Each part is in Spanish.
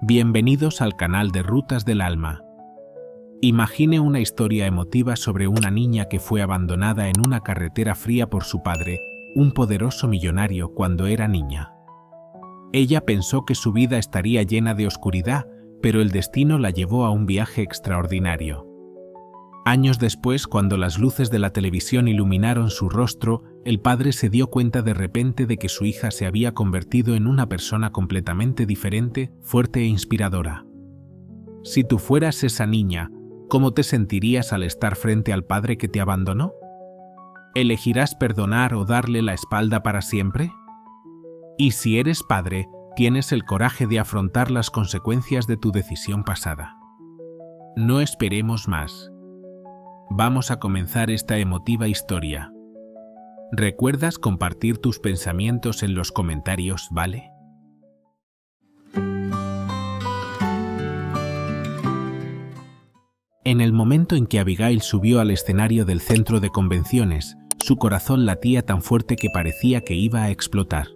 Bienvenidos al canal de Rutas del Alma. Imagine una historia emotiva sobre una niña que fue abandonada en una carretera fría por su padre, un poderoso millonario, cuando era niña. Ella pensó que su vida estaría llena de oscuridad, pero el destino la llevó a un viaje extraordinario. Años después, cuando las luces de la televisión iluminaron su rostro, el padre se dio cuenta de repente de que su hija se había convertido en una persona completamente diferente, fuerte e inspiradora. Si tú fueras esa niña, ¿cómo te sentirías al estar frente al padre que te abandonó? ¿Elegirás perdonar o darle la espalda para siempre? Y si eres padre, ¿tienes el coraje de afrontar las consecuencias de tu decisión pasada? No esperemos más. Vamos a comenzar esta emotiva historia. ¿Recuerdas compartir tus pensamientos en los comentarios, vale? En el momento en que Abigail subió al escenario del centro de convenciones, su corazón latía tan fuerte que parecía que iba a explotar.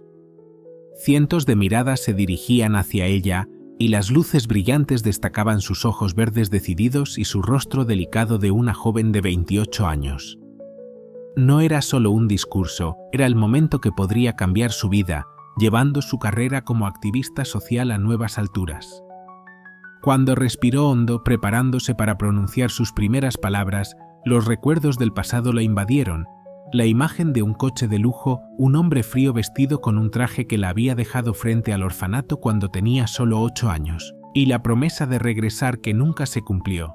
Cientos de miradas se dirigían hacia ella, y las luces brillantes destacaban sus ojos verdes decididos y su rostro delicado de una joven de 28 años. No era solo un discurso, era el momento que podría cambiar su vida, llevando su carrera como activista social a nuevas alturas. Cuando respiró hondo, preparándose para pronunciar sus primeras palabras, los recuerdos del pasado la invadieron. La imagen de un coche de lujo, un hombre frío vestido con un traje que la había dejado frente al orfanato cuando tenía solo 8 años, y la promesa de regresar que nunca se cumplió.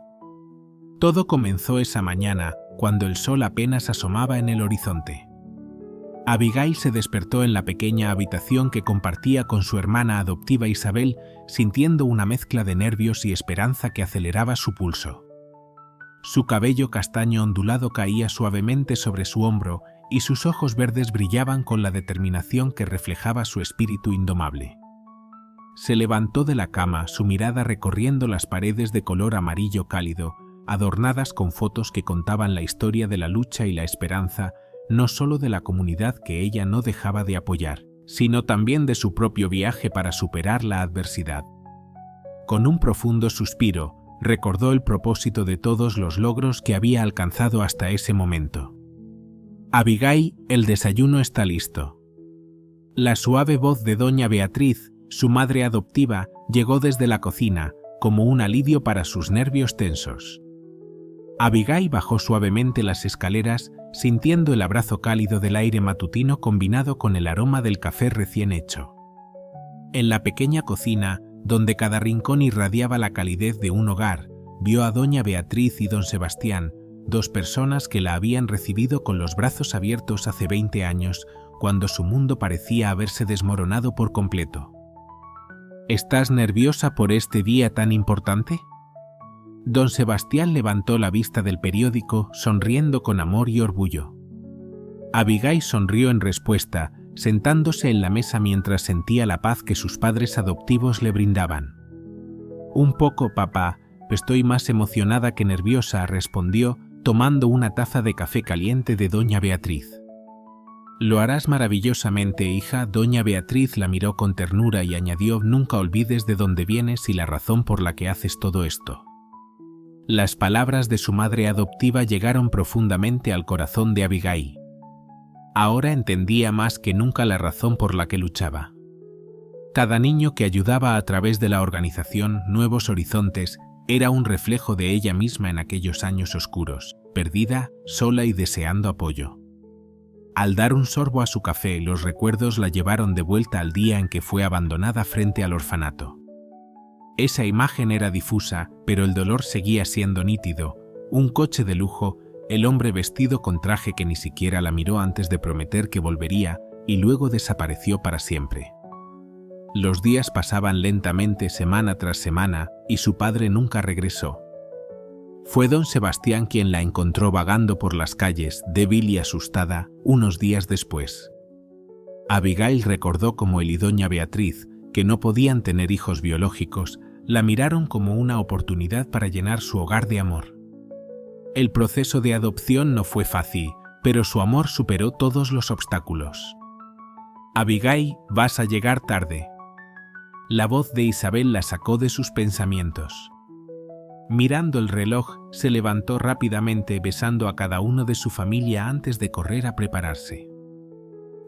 Todo comenzó esa mañana, cuando el sol apenas asomaba en el horizonte. Abigail se despertó en la pequeña habitación que compartía con su hermana adoptiva Isabel, sintiendo una mezcla de nervios y esperanza que aceleraba su pulso. Su cabello castaño ondulado caía suavemente sobre su hombro y sus ojos verdes brillaban con la determinación que reflejaba su espíritu indomable. Se levantó de la cama, su mirada recorriendo las paredes de color amarillo cálido, adornadas con fotos que contaban la historia de la lucha y la esperanza, no solo de la comunidad que ella no dejaba de apoyar, sino también de su propio viaje para superar la adversidad. Con un profundo suspiro, recordó el propósito de todos los logros que había alcanzado hasta ese momento. Abigail, el desayuno está listo. La suave voz de doña Beatriz, su madre adoptiva, llegó desde la cocina, como un alivio para sus nervios tensos. Abigail bajó suavemente las escaleras, sintiendo el abrazo cálido del aire matutino combinado con el aroma del café recién hecho. En la pequeña cocina, donde cada rincón irradiaba la calidez de un hogar, vio a doña Beatriz y don Sebastián, dos personas que la habían recibido con los brazos abiertos hace 20 años, cuando su mundo parecía haberse desmoronado por completo. ¿Estás nerviosa por este día tan importante? Don Sebastián levantó la vista del periódico, sonriendo con amor y orgullo. Abigail sonrió en respuesta, sentándose en la mesa mientras sentía la paz que sus padres adoptivos le brindaban. Un poco, papá, estoy más emocionada que nerviosa, respondió, tomando una taza de café caliente de doña Beatriz. Lo harás maravillosamente, hija. Doña Beatriz la miró con ternura y añadió, nunca olvides de dónde vienes y la razón por la que haces todo esto. Las palabras de su madre adoptiva llegaron profundamente al corazón de Abigail. Ahora entendía más que nunca la razón por la que luchaba. Cada niño que ayudaba a través de la organización Nuevos Horizontes era un reflejo de ella misma en aquellos años oscuros, perdida, sola y deseando apoyo. Al dar un sorbo a su café, los recuerdos la llevaron de vuelta al día en que fue abandonada frente al orfanato. Esa imagen era difusa, pero el dolor seguía siendo nítido. Un coche de lujo, el hombre vestido con traje que ni siquiera la miró antes de prometer que volvería, y luego desapareció para siempre. Los días pasaban lentamente semana tras semana, y su padre nunca regresó. Fue don Sebastián quien la encontró vagando por las calles, débil y asustada, unos días después. Abigail recordó cómo él y doña Beatriz, que no podían tener hijos biológicos, la miraron como una oportunidad para llenar su hogar de amor. El proceso de adopción no fue fácil, pero su amor superó todos los obstáculos. Abigail, vas a llegar tarde. La voz de Isabel la sacó de sus pensamientos. Mirando el reloj, se levantó rápidamente besando a cada uno de su familia antes de correr a prepararse.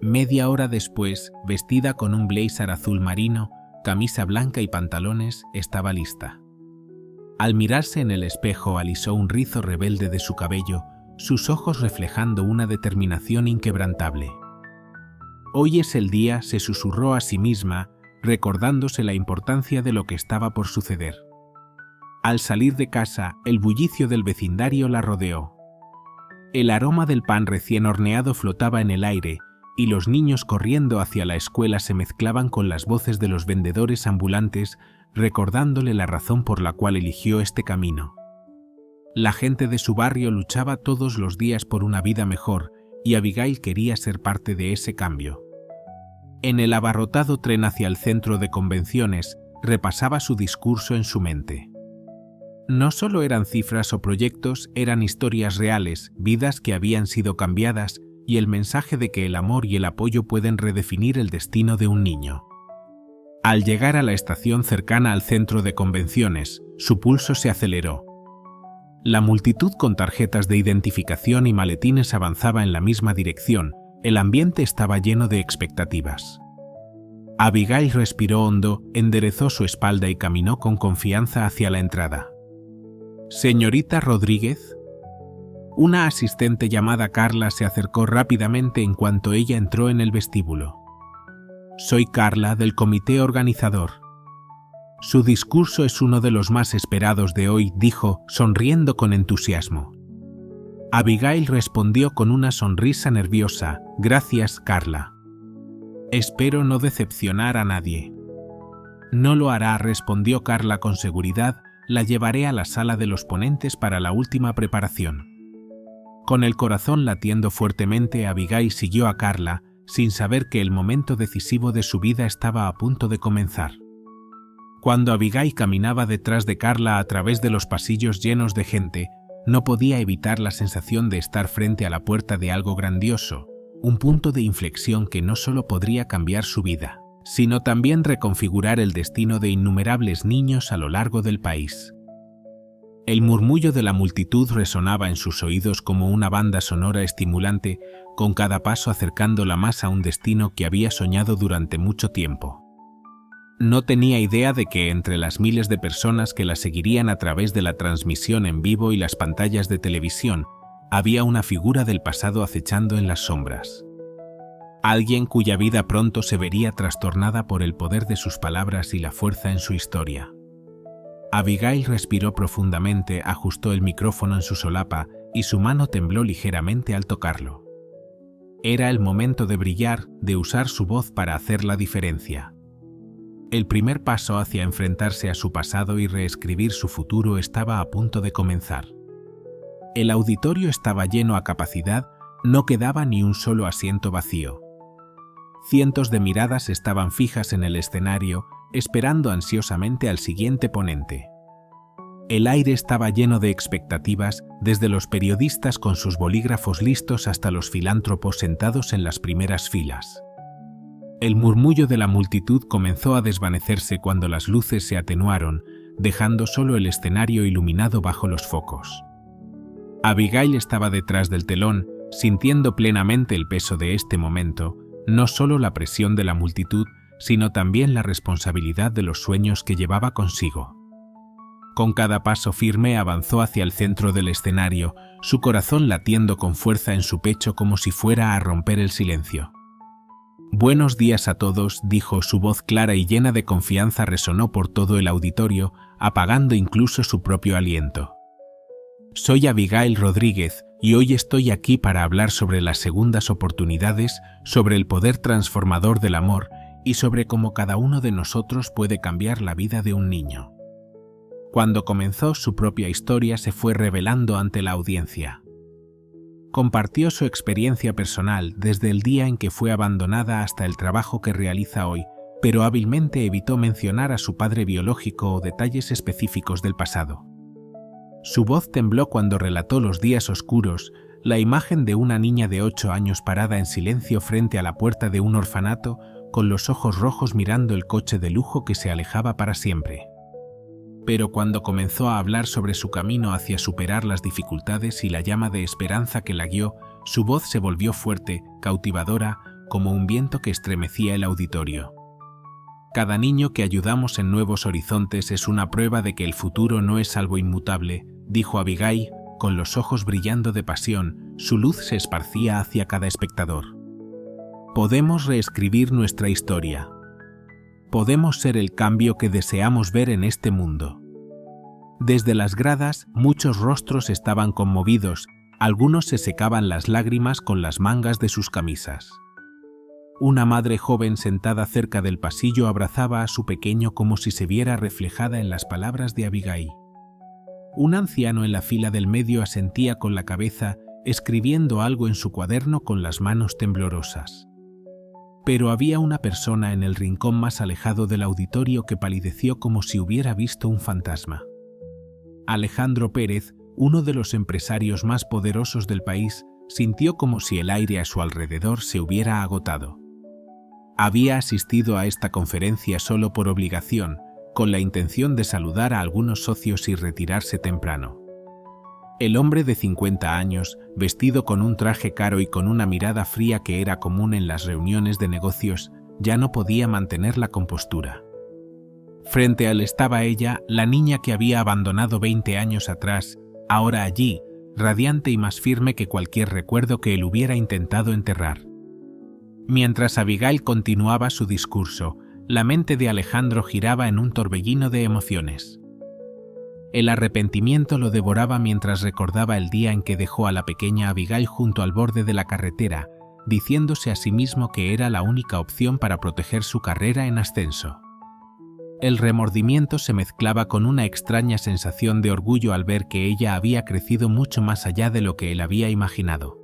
Media hora después, vestida con un blazer azul marino, camisa blanca y pantalones, estaba lista. Al mirarse en el espejo, alisó un rizo rebelde de su cabello, sus ojos reflejando una determinación inquebrantable. Hoy es el día, se susurró a sí misma, recordándose la importancia de lo que estaba por suceder. Al salir de casa, el bullicio del vecindario la rodeó. El aroma del pan recién horneado flotaba en el aire, y los niños corriendo hacia la escuela se mezclaban con las voces de los vendedores ambulantes, recordándole la razón por la cual eligió este camino. La gente de su barrio luchaba todos los días por una vida mejor, y Abigail quería ser parte de ese cambio. En el abarrotado tren hacia el centro de convenciones, repasaba su discurso en su mente. No solo eran cifras o proyectos, eran historias reales, vidas que habían sido cambiadas, y el mensaje de que el amor y el apoyo pueden redefinir el destino de un niño. Al llegar a la estación cercana al centro de convenciones, su pulso se aceleró. La multitud con tarjetas de identificación y maletines avanzaba en la misma dirección. El ambiente estaba lleno de expectativas. Abigail respiró hondo, enderezó su espalda y caminó con confianza hacia la entrada. «Señorita Rodríguez». Una asistente llamada Carla se acercó rápidamente en cuanto ella entró en el vestíbulo. «Soy Carla, del comité organizador». «Su discurso es uno de los más esperados de hoy», dijo, sonriendo con entusiasmo. Abigail respondió con una sonrisa nerviosa. «Gracias, Carla. Espero no decepcionar a nadie». «No lo hará», respondió Carla con seguridad. «La llevaré a la sala de los ponentes para la última preparación». Con el corazón latiendo fuertemente, Abigail siguió a Carla, sin saber que el momento decisivo de su vida estaba a punto de comenzar. Cuando Abigail caminaba detrás de Carla a través de los pasillos llenos de gente, no podía evitar la sensación de estar frente a la puerta de algo grandioso, un punto de inflexión que no solo podría cambiar su vida, sino también reconfigurar el destino de innumerables niños a lo largo del país. El murmullo de la multitud resonaba en sus oídos como una banda sonora estimulante, con cada paso acercándola más a un destino que había soñado durante mucho tiempo. No tenía idea de que entre las miles de personas que la seguirían a través de la transmisión en vivo y las pantallas de televisión, había una figura del pasado acechando en las sombras. Alguien cuya vida pronto se vería trastornada por el poder de sus palabras y la fuerza en su historia. Abigail respiró profundamente, ajustó el micrófono en su solapa y su mano tembló ligeramente al tocarlo. Era el momento de brillar, de usar su voz para hacer la diferencia. El primer paso hacia enfrentarse a su pasado y reescribir su futuro estaba a punto de comenzar. El auditorio estaba lleno a capacidad, no quedaba ni un solo asiento vacío. Cientos de miradas estaban fijas en el escenario, esperando ansiosamente al siguiente ponente. El aire estaba lleno de expectativas, desde los periodistas con sus bolígrafos listos hasta los filántropos sentados en las primeras filas. El murmullo de la multitud comenzó a desvanecerse cuando las luces se atenuaron, dejando solo el escenario iluminado bajo los focos. Abigail estaba detrás del telón, sintiendo plenamente el peso de este momento, no solo la presión de la multitud, sino también la responsabilidad de los sueños que llevaba consigo. Con cada paso firme avanzó hacia el centro del escenario, su corazón latiendo con fuerza en su pecho como si fuera a romper el silencio. «Buenos días a todos», dijo, su voz clara y llena de confianza resonó por todo el auditorio, apagando incluso su propio aliento. «Soy Abigail Rodríguez y hoy estoy aquí para hablar sobre las segundas oportunidades, sobre el poder transformador del amor y sobre cómo cada uno de nosotros puede cambiar la vida de un niño». Cuando comenzó, su propia historia se fue revelando ante la audiencia. Compartió su experiencia personal desde el día en que fue abandonada hasta el trabajo que realiza hoy, pero hábilmente evitó mencionar a su padre biológico o detalles específicos del pasado. Su voz tembló cuando relató los días oscuros, la imagen de una niña de 8 años parada en silencio frente a la puerta de un orfanato, con los ojos rojos mirando el coche de lujo que se alejaba para siempre. Pero cuando comenzó a hablar sobre su camino hacia superar las dificultades y la llama de esperanza que la guió, su voz se volvió fuerte, cautivadora, como un viento que estremecía el auditorio. Cada niño que ayudamos en Nuevos Horizontes es una prueba de que el futuro no es algo inmutable, dijo Abigail, con los ojos brillando de pasión. Su luz se esparcía hacia cada espectador. Podemos reescribir nuestra historia. Podemos ser el cambio que deseamos ver en este mundo. Desde las gradas, muchos rostros estaban conmovidos, algunos se secaban las lágrimas con las mangas de sus camisas. Una madre joven sentada cerca del pasillo abrazaba a su pequeño como si se viera reflejada en las palabras de Abigail. Un anciano en la fila del medio asentía con la cabeza, escribiendo algo en su cuaderno con las manos temblorosas. Pero había una persona en el rincón más alejado del auditorio que palideció como si hubiera visto un fantasma. Alejandro Pérez, uno de los empresarios más poderosos del país, sintió como si el aire a su alrededor se hubiera agotado. Había asistido a esta conferencia solo por obligación, con la intención de saludar a algunos socios y retirarse temprano. El hombre de 50 años, vestido con un traje caro y con una mirada fría que era común en las reuniones de negocios, ya no podía mantener la compostura. Frente a él estaba ella, la niña que había abandonado 20 años atrás, ahora allí, radiante y más firme que cualquier recuerdo que él hubiera intentado enterrar. Mientras Abigail continuaba su discurso, la mente de Alejandro giraba en un torbellino de emociones. El arrepentimiento lo devoraba mientras recordaba el día en que dejó a la pequeña Abigail junto al borde de la carretera, diciéndose a sí mismo que era la única opción para proteger su carrera en ascenso. El remordimiento se mezclaba con una extraña sensación de orgullo al ver que ella había crecido mucho más allá de lo que él había imaginado.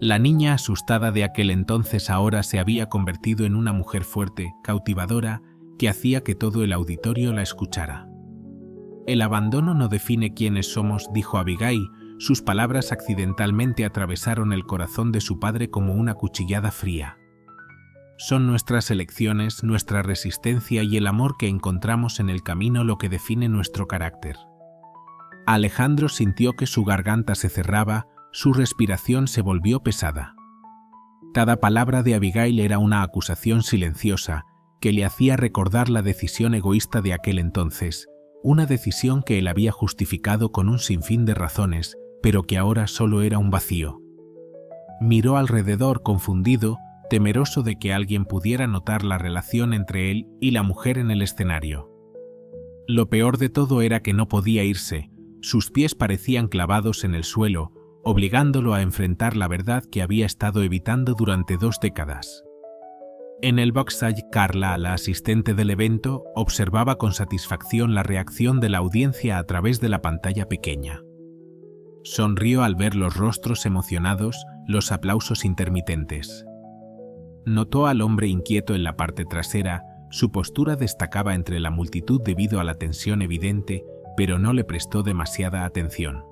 La niña asustada de aquel entonces ahora se había convertido en una mujer fuerte, cautivadora, que hacía que todo el auditorio la escuchara. El abandono no define quiénes somos, dijo Abigail. Sus palabras accidentalmente atravesaron el corazón de su padre como una cuchillada fría. Son nuestras elecciones, nuestra resistencia y el amor que encontramos en el camino lo que define nuestro carácter. Alejandro sintió que su garganta se cerraba, su respiración se volvió pesada. Cada palabra de Abigail era una acusación silenciosa que le hacía recordar la decisión egoísta de aquel entonces, una decisión que él había justificado con un sinfín de razones, pero que ahora solo era un vacío. Miró alrededor confundido, temeroso de que alguien pudiera notar la relación entre él y la mujer en el escenario. Lo peor de todo era que no podía irse, sus pies parecían clavados en el suelo, obligándolo a enfrentar la verdad que había estado evitando durante 2 décadas. En el backstage, Carla, la asistente del evento, observaba con satisfacción la reacción de la audiencia a través de la pantalla pequeña. Sonrió al ver los rostros emocionados, los aplausos intermitentes. Notó al hombre inquieto en la parte trasera, su postura destacaba entre la multitud debido a la tensión evidente, pero no le prestó demasiada atención.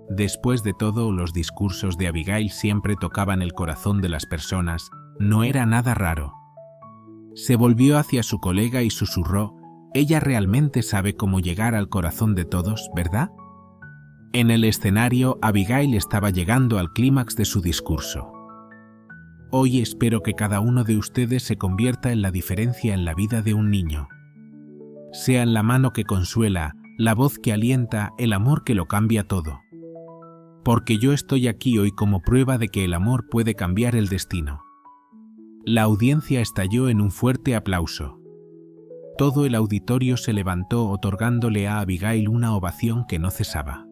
Después de todo, los discursos de Abigail siempre tocaban el corazón de las personas, no era nada raro. Se volvió hacia su colega y susurró: «Ella realmente sabe cómo llegar al corazón de todos, ¿verdad?». En el escenario, Abigail estaba llegando al clímax de su discurso. «Hoy espero que cada uno de ustedes se convierta en la diferencia en la vida de un niño. Sean la mano que consuela, la voz que alienta, el amor que lo cambia todo. Porque yo estoy aquí hoy como prueba de que el amor puede cambiar el destino». La audiencia estalló en un fuerte aplauso. Todo el auditorio se levantó otorgándole a Abigail una ovación que no cesaba.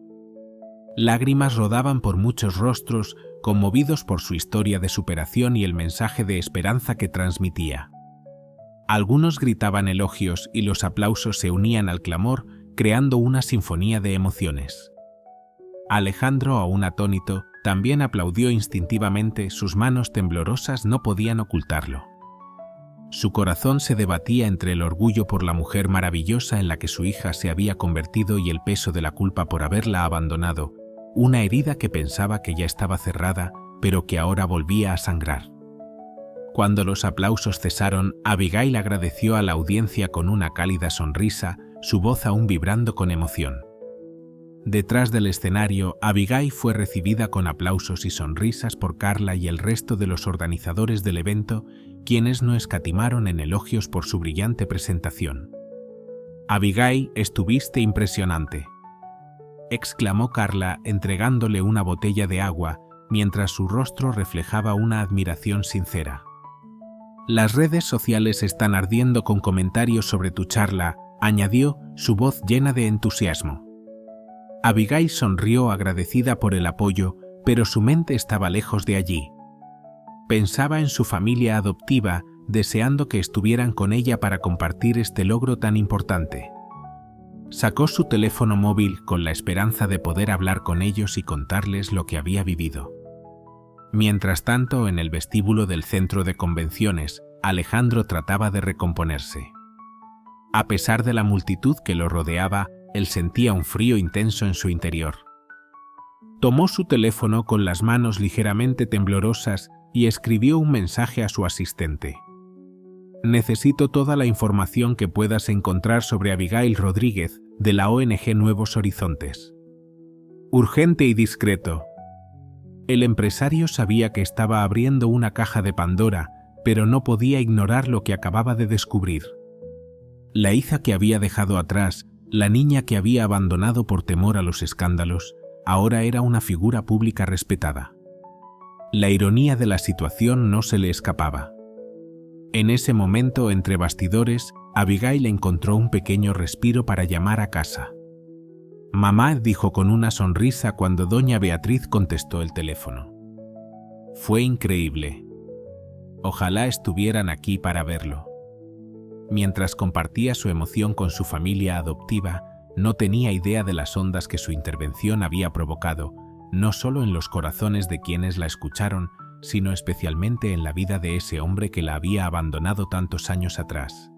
Lágrimas rodaban por muchos rostros, conmovidos por su historia de superación y el mensaje de esperanza que transmitía. Algunos gritaban elogios y los aplausos se unían al clamor, creando una sinfonía de emociones. Alejandro, aún atónito, también aplaudió instintivamente, sus manos temblorosas no podían ocultarlo. Su corazón se debatía entre el orgullo por la mujer maravillosa en la que su hija se había convertido y el peso de la culpa por haberla abandonado, una herida que pensaba que ya estaba cerrada, pero que ahora volvía a sangrar. Cuando los aplausos cesaron, Abigail agradeció a la audiencia con una cálida sonrisa, su voz aún vibrando con emoción. Detrás del escenario, Abigail fue recibida con aplausos y sonrisas por Carla y el resto de los organizadores del evento, quienes no escatimaron en elogios por su brillante presentación. «Abigail, estuviste impresionante», exclamó Carla entregándole una botella de agua, mientras su rostro reflejaba una admiración sincera. «Las redes sociales están ardiendo con comentarios sobre tu charla», añadió, su voz llena de entusiasmo. Abigail sonrió agradecida por el apoyo, pero su mente estaba lejos de allí. Pensaba en su familia adoptiva, deseando que estuvieran con ella para compartir este logro tan importante. Sacó su teléfono móvil con la esperanza de poder hablar con ellos y contarles lo que había vivido. Mientras tanto, en el vestíbulo del centro de convenciones, Alejandro trataba de recomponerse. A pesar de la multitud que lo rodeaba, él sentía un frío intenso en su interior. Tomó su teléfono con las manos ligeramente temblorosas y escribió un mensaje a su asistente. «Necesito toda la información que puedas encontrar sobre Abigail Rodríguez, de la ONG Nuevos Horizontes. Urgente y discreto». El empresario sabía que estaba abriendo una caja de Pandora, pero no podía ignorar lo que acababa de descubrir. La hija que había dejado atrás, la niña que había abandonado por temor a los escándalos, ahora era una figura pública respetada. La ironía de la situación no se le escapaba. En ese momento, entre bastidores, Abigail encontró un pequeño respiro para llamar a casa. «Mamá», dijo con una sonrisa cuando doña Beatriz contestó el teléfono. «Fue increíble. Ojalá estuvieran aquí para verlo». Mientras compartía su emoción con su familia adoptiva, no tenía idea de las ondas que su intervención había provocado, no solo en los corazones de quienes la escucharon, sino especialmente en la vida de ese hombre que la había abandonado tantos años atrás.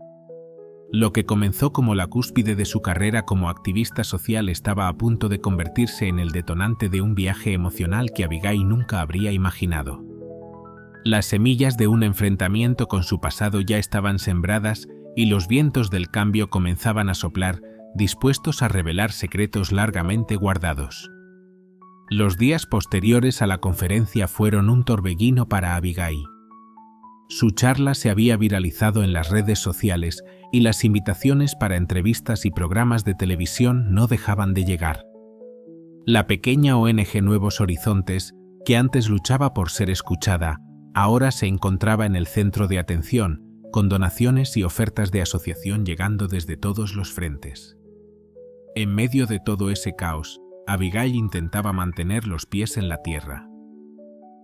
Lo que comenzó como la cúspide de su carrera como activista social estaba a punto de convertirse en el detonante de un viaje emocional que Abigail nunca habría imaginado. Las semillas de un enfrentamiento con su pasado ya estaban sembradas y los vientos del cambio comenzaban a soplar, dispuestos a revelar secretos largamente guardados. Los días posteriores a la conferencia fueron un torbellino para Abigail. Su charla se había viralizado en las redes sociales y las invitaciones para entrevistas y programas de televisión no dejaban de llegar. La pequeña ONG Nuevos Horizontes, que antes luchaba por ser escuchada, ahora se encontraba en el centro de atención, con donaciones y ofertas de asociación llegando desde todos los frentes. En medio de todo ese caos, Abigail intentaba mantener los pies en la tierra.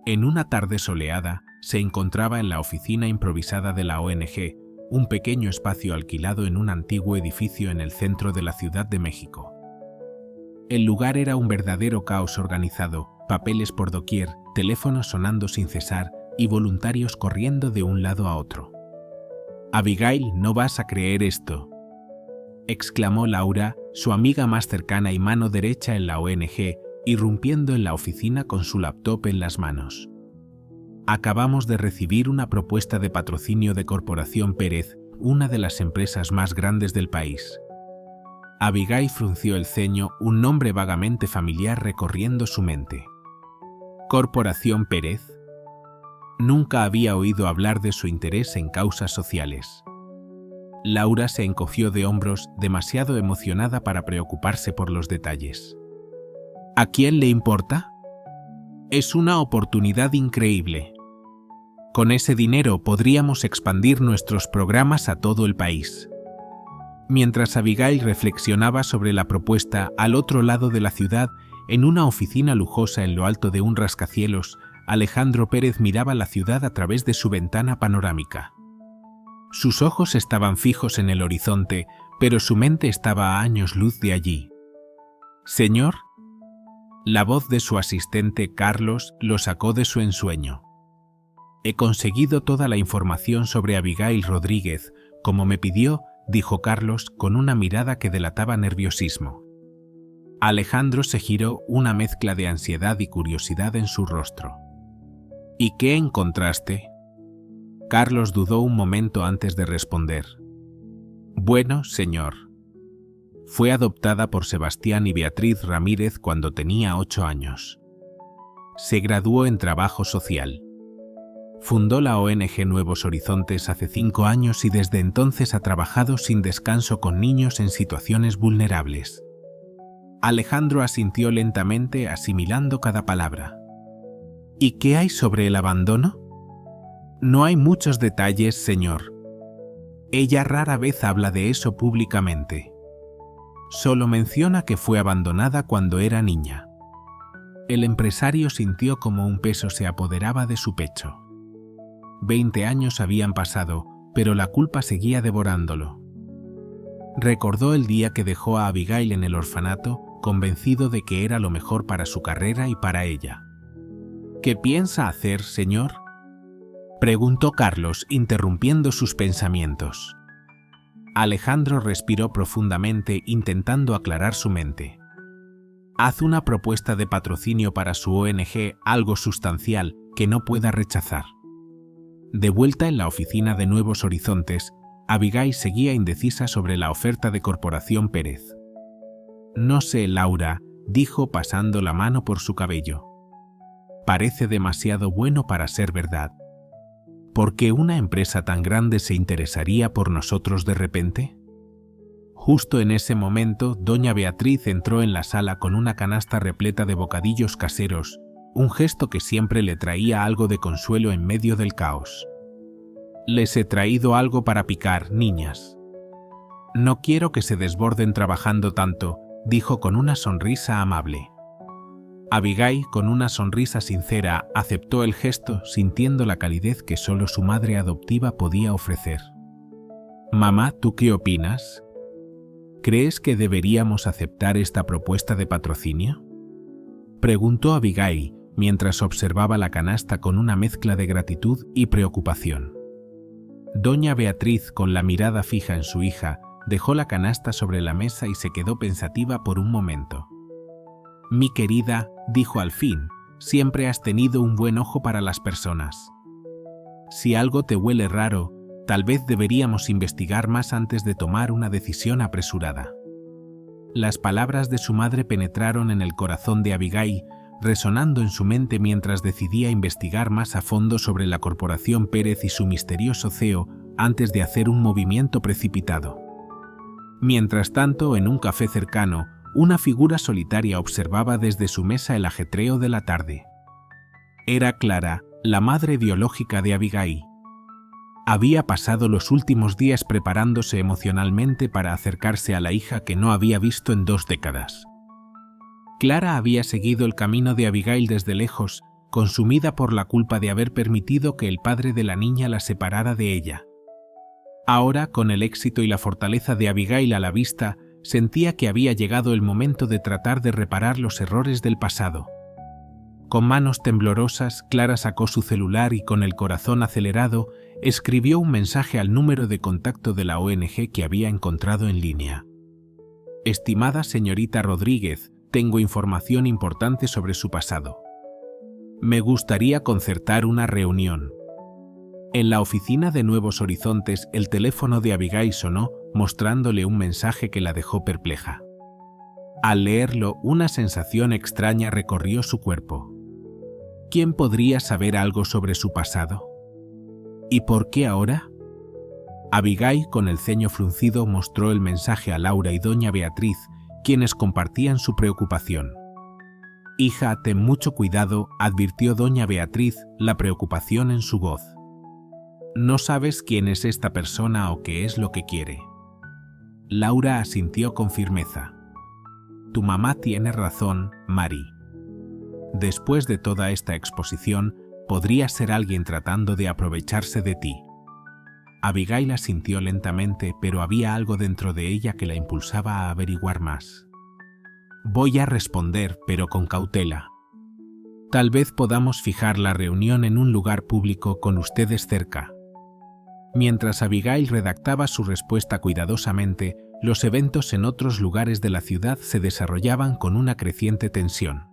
En una tarde soleada, se encontraba en la oficina improvisada de la ONG, un pequeño espacio alquilado en un antiguo edificio en el centro de la Ciudad de México. El lugar era un verdadero caos organizado, papeles por doquier, teléfonos sonando sin cesar y voluntarios corriendo de un lado a otro. «Abigail, no vas a creer esto», exclamó Laura, su amiga más cercana y mano derecha en la ONG, irrumpiendo en la oficina con su laptop en las manos. «Acabamos de recibir una propuesta de patrocinio de Corporación Pérez, una de las empresas más grandes del país». Abigail frunció el ceño, un nombre vagamente familiar recorriendo su mente. ¿Corporación Pérez? Nunca había oído hablar de su interés en causas sociales. Laura se encogió de hombros, demasiado emocionada para preocuparse por los detalles. ¿A quién le importa? Es una oportunidad increíble. Con ese dinero podríamos expandir nuestros programas a todo el país. Mientras Abigail reflexionaba sobre la propuesta al otro lado de la ciudad, en una oficina lujosa en lo alto de un rascacielos, Alejandro Pérez miraba la ciudad a través de su ventana panorámica. Sus ojos estaban fijos en el horizonte, pero su mente estaba a años luz de allí. «Señor», la voz de su asistente Carlos lo sacó de su ensueño. «He conseguido toda la información sobre Abigail Rodríguez, como me pidió», dijo Carlos con una mirada que delataba nerviosismo. Alejandro se giró, una mezcla de ansiedad y curiosidad en su rostro. «¿Y qué encontraste?» Carlos dudó un momento antes de responder. Bueno, señor. Fue adoptada por Sebastián y Beatriz Ramírez cuando tenía 8 años. Se graduó en trabajo social. Fundó la ONG Nuevos Horizontes hace 5 años y desde entonces ha trabajado sin descanso con niños en situaciones vulnerables. Alejandro asintió lentamente, asimilando cada palabra. ¿Y qué hay sobre el abandono? No hay muchos detalles, señor. Ella rara vez habla de eso públicamente. Solo menciona que fue abandonada cuando era niña. El empresario sintió como un peso se apoderaba de su pecho. 20 años habían pasado, pero la culpa seguía devorándolo. Recordó el día que dejó a Abigail en el orfanato, convencido de que era lo mejor para su carrera y para ella. ¿Qué piensa hacer, señor?, preguntó Carlos, interrumpiendo sus pensamientos. Alejandro respiró profundamente, intentando aclarar su mente. Haz una propuesta de patrocinio para su ONG, algo sustancial que no pueda rechazar. De vuelta en la oficina de Nuevos Horizontes, Abigail seguía indecisa sobre la oferta de Corporación Pérez. No sé, Laura, dijo pasando la mano por su cabello. Parece demasiado bueno para ser verdad. ¿Por qué una empresa tan grande se interesaría por nosotros de repente? Justo en ese momento, doña Beatriz entró en la sala con una canasta repleta de bocadillos caseros, un gesto que siempre le traía algo de consuelo en medio del caos. Les he traído algo para picar, niñas. No quiero que se desborden trabajando tanto, dijo con una sonrisa amable. Abigail, con una sonrisa sincera, aceptó el gesto, sintiendo la calidez que solo su madre adoptiva podía ofrecer. Mamá, ¿tú qué opinas? ¿Crees que deberíamos aceptar esta propuesta de patrocinio?, preguntó Abigail, mientras observaba la canasta con una mezcla de gratitud y preocupación. Doña Beatriz, con la mirada fija en su hija, dejó la canasta sobre la mesa y se quedó pensativa por un momento. Mi querida, dijo al fin, siempre has tenido un buen ojo para las personas. Si algo te huele raro, tal vez deberíamos investigar más antes de tomar una decisión apresurada. Las palabras de su madre penetraron en el corazón de Abigail, resonando en su mente mientras decidía investigar más a fondo sobre la Corporación Pérez y su misterioso CEO antes de hacer un movimiento precipitado. Mientras tanto, en un café cercano, una figura solitaria observaba desde su mesa el ajetreo de la tarde. Era Clara, la madre biológica de Abigail. Había pasado los últimos días preparándose emocionalmente para acercarse a la hija que no había visto en 2 décadas. Clara había seguido el camino de Abigail desde lejos, consumida por la culpa de haber permitido que el padre de la niña la separara de ella. Ahora, con el éxito y la fortaleza de Abigail a la vista, sentía que había llegado el momento de tratar de reparar los errores del pasado. Con manos temblorosas, Clara sacó su celular y con el corazón acelerado, escribió un mensaje al número de contacto de la ONG que había encontrado en línea. Estimada señorita Rodríguez, tengo información importante sobre su pasado. Me gustaría concertar una reunión. En la oficina de Nuevos Horizontes, el teléfono de Abigail sonó, mostrándole un mensaje que la dejó perpleja. Al leerlo, una sensación extraña recorrió su cuerpo. ¿Quién podría saber algo sobre su pasado? ¿Y por qué ahora? Abigail, con el ceño fruncido, mostró el mensaje a Laura y doña Beatriz, quienes compartían su preocupación. Hija, ten mucho cuidado, advirtió doña Beatriz, la preocupación en su voz. No sabes quién es esta persona o qué es lo que quiere. Laura asintió con firmeza. Tu mamá tiene razón, Mari. Después de toda esta exposición, podría ser alguien tratando de aprovecharse de ti. Abigail asintió lentamente, pero había algo dentro de ella que la impulsaba a averiguar más. Voy a responder, pero con cautela. Tal vez podamos fijar la reunión en un lugar público con ustedes cerca. Mientras Abigail redactaba su respuesta cuidadosamente, los eventos en otros lugares de la ciudad se desarrollaban con una creciente tensión.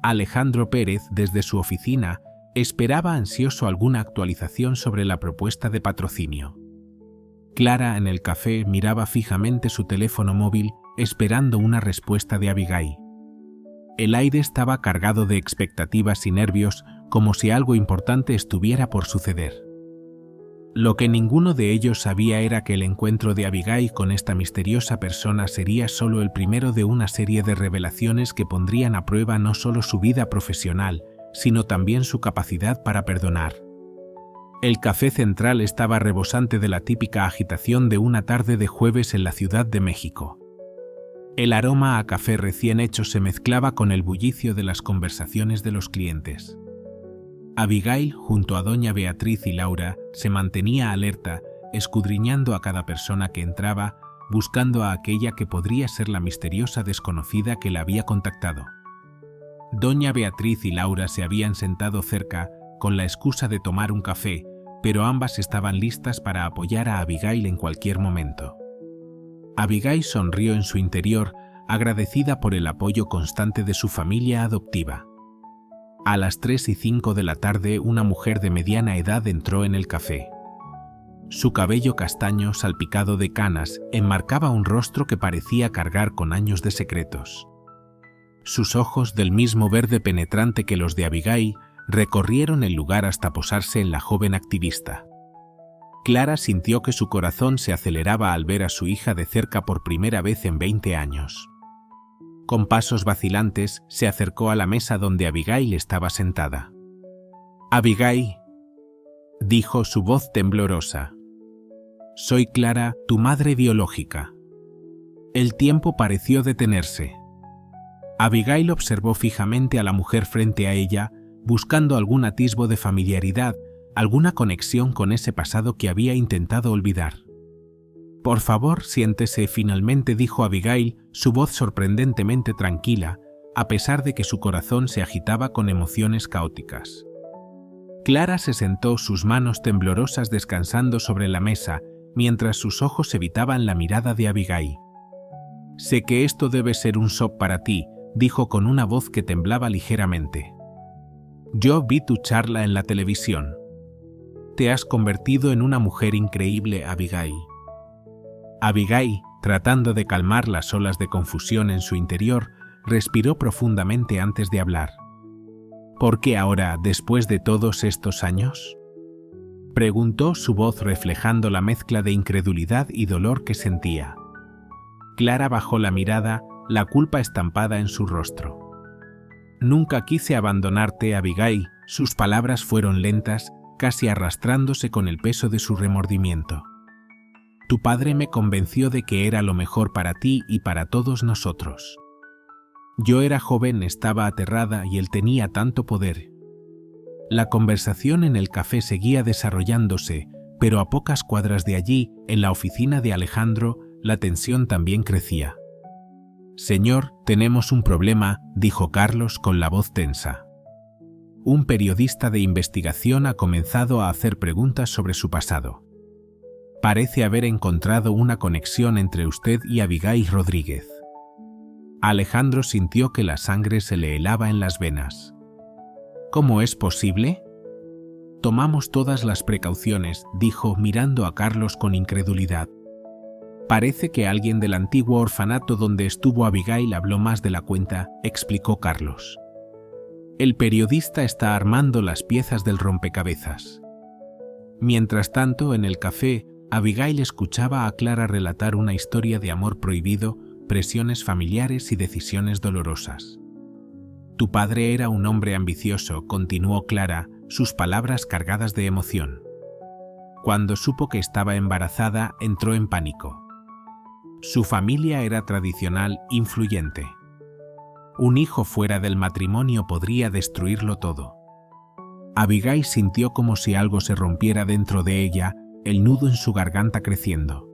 Alejandro Pérez, desde su oficina, Esperaba ansioso alguna actualización sobre la propuesta de patrocinio. Clara en el café miraba fijamente su teléfono móvil, esperando una respuesta de Abigail. El aire estaba cargado de expectativas y nervios, como si algo importante estuviera por suceder. Lo que ninguno de ellos sabía era que el encuentro de Abigail con esta misteriosa persona sería solo el primero de una serie de revelaciones que pondrían a prueba no solo su vida profesional, sino también su capacidad para perdonar. El café central estaba rebosante de la típica agitación de una tarde de jueves en la Ciudad de México. El aroma a café recién hecho se mezclaba con el bullicio de las conversaciones de los clientes. Abigail, junto a doña Beatriz y Laura, se mantenía alerta, escudriñando a cada persona que entraba, buscando a aquella que podría ser la misteriosa desconocida que la había contactado. Doña Beatriz y Laura se habían sentado cerca, con la excusa de tomar un café, pero ambas estaban listas para apoyar a Abigail en cualquier momento. Abigail sonrió en su interior, agradecida por el apoyo constante de su familia adoptiva. A las 3:05 de la tarde, una mujer de mediana edad entró en el café. Su cabello castaño, salpicado de canas, enmarcaba un rostro que parecía cargar con años de secretos. Sus ojos, del mismo verde penetrante que los de Abigail, recorrieron el lugar hasta posarse en la joven activista. Clara sintió que su corazón se aceleraba al ver a su hija de cerca por primera vez en 20 años. Con pasos vacilantes, se acercó a la mesa donde Abigail estaba sentada. «Abigail», dijo su voz temblorosa. «Soy Clara, tu madre biológica». El tiempo pareció detenerse. Abigail observó fijamente a la mujer frente a ella, buscando algún atisbo de familiaridad, alguna conexión con ese pasado que había intentado olvidar. «Por favor, siéntese», finalmente dijo Abigail, su voz sorprendentemente tranquila, a pesar de que su corazón se agitaba con emociones caóticas. Clara se sentó, sus manos temblorosas descansando sobre la mesa, mientras sus ojos evitaban la mirada de Abigail. «Sé que esto debe ser un shock para ti», dijo con una voz que temblaba ligeramente. «Yo vi tu charla en la televisión. Te has convertido en una mujer increíble, Abigail». Abigail, tratando de calmar las olas de confusión en su interior, respiró profundamente antes de hablar. «¿Por qué ahora, después de todos estos años?», preguntó, su voz reflejando la mezcla de incredulidad y dolor que sentía. Clara bajó la mirada, la culpa estampada en su rostro. «Nunca quise abandonarte, Abigail», sus palabras fueron lentas, casi arrastrándose con el peso de su remordimiento. «Tu padre me convenció de que era lo mejor para ti y para todos nosotros. Yo era joven, estaba aterrada y él tenía tanto poder». La conversación en el café seguía desarrollándose, pero a pocas cuadras de allí, en la oficina de Alejandro, la tensión también crecía. «Señor, tenemos un problema», dijo Carlos con la voz tensa. «Un periodista de investigación ha comenzado a hacer preguntas sobre su pasado. Parece haber encontrado una conexión entre usted y Abigail Rodríguez». Alejandro sintió que la sangre se le helaba en las venas. «¿Cómo es posible?». «Tomamos todas las precauciones», dijo mirando a Carlos con incredulidad. «Parece que alguien del antiguo orfanato donde estuvo Abigail habló más de la cuenta», explicó Carlos. «El periodista está armando las piezas del rompecabezas». Mientras tanto, en el café, Abigail escuchaba a Clara relatar una historia de amor prohibido, presiones familiares y decisiones dolorosas. «Tu padre era un hombre ambicioso», continuó Clara, sus palabras cargadas de emoción. «Cuando supo que estaba embarazada, entró en pánico. Su familia era tradicional, influyente. Un hijo fuera del matrimonio podría destruirlo todo». Abigail sintió como si algo se rompiera dentro de ella, el nudo en su garganta creciendo.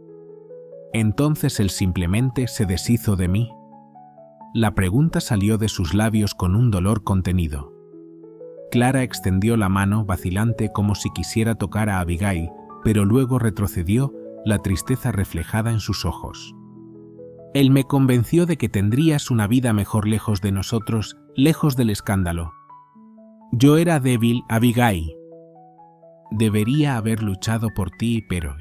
«¿Entonces él simplemente se deshizo de mí?». La pregunta salió de sus labios con un dolor contenido. Clara extendió la mano, vacilante, como si quisiera tocar a Abigail, pero luego retrocedió, la tristeza reflejada en sus ojos. «Él me convenció de que tendrías una vida mejor lejos de nosotros, lejos del escándalo». Yo era débil, Abigail. Debería haber luchado por ti, pero...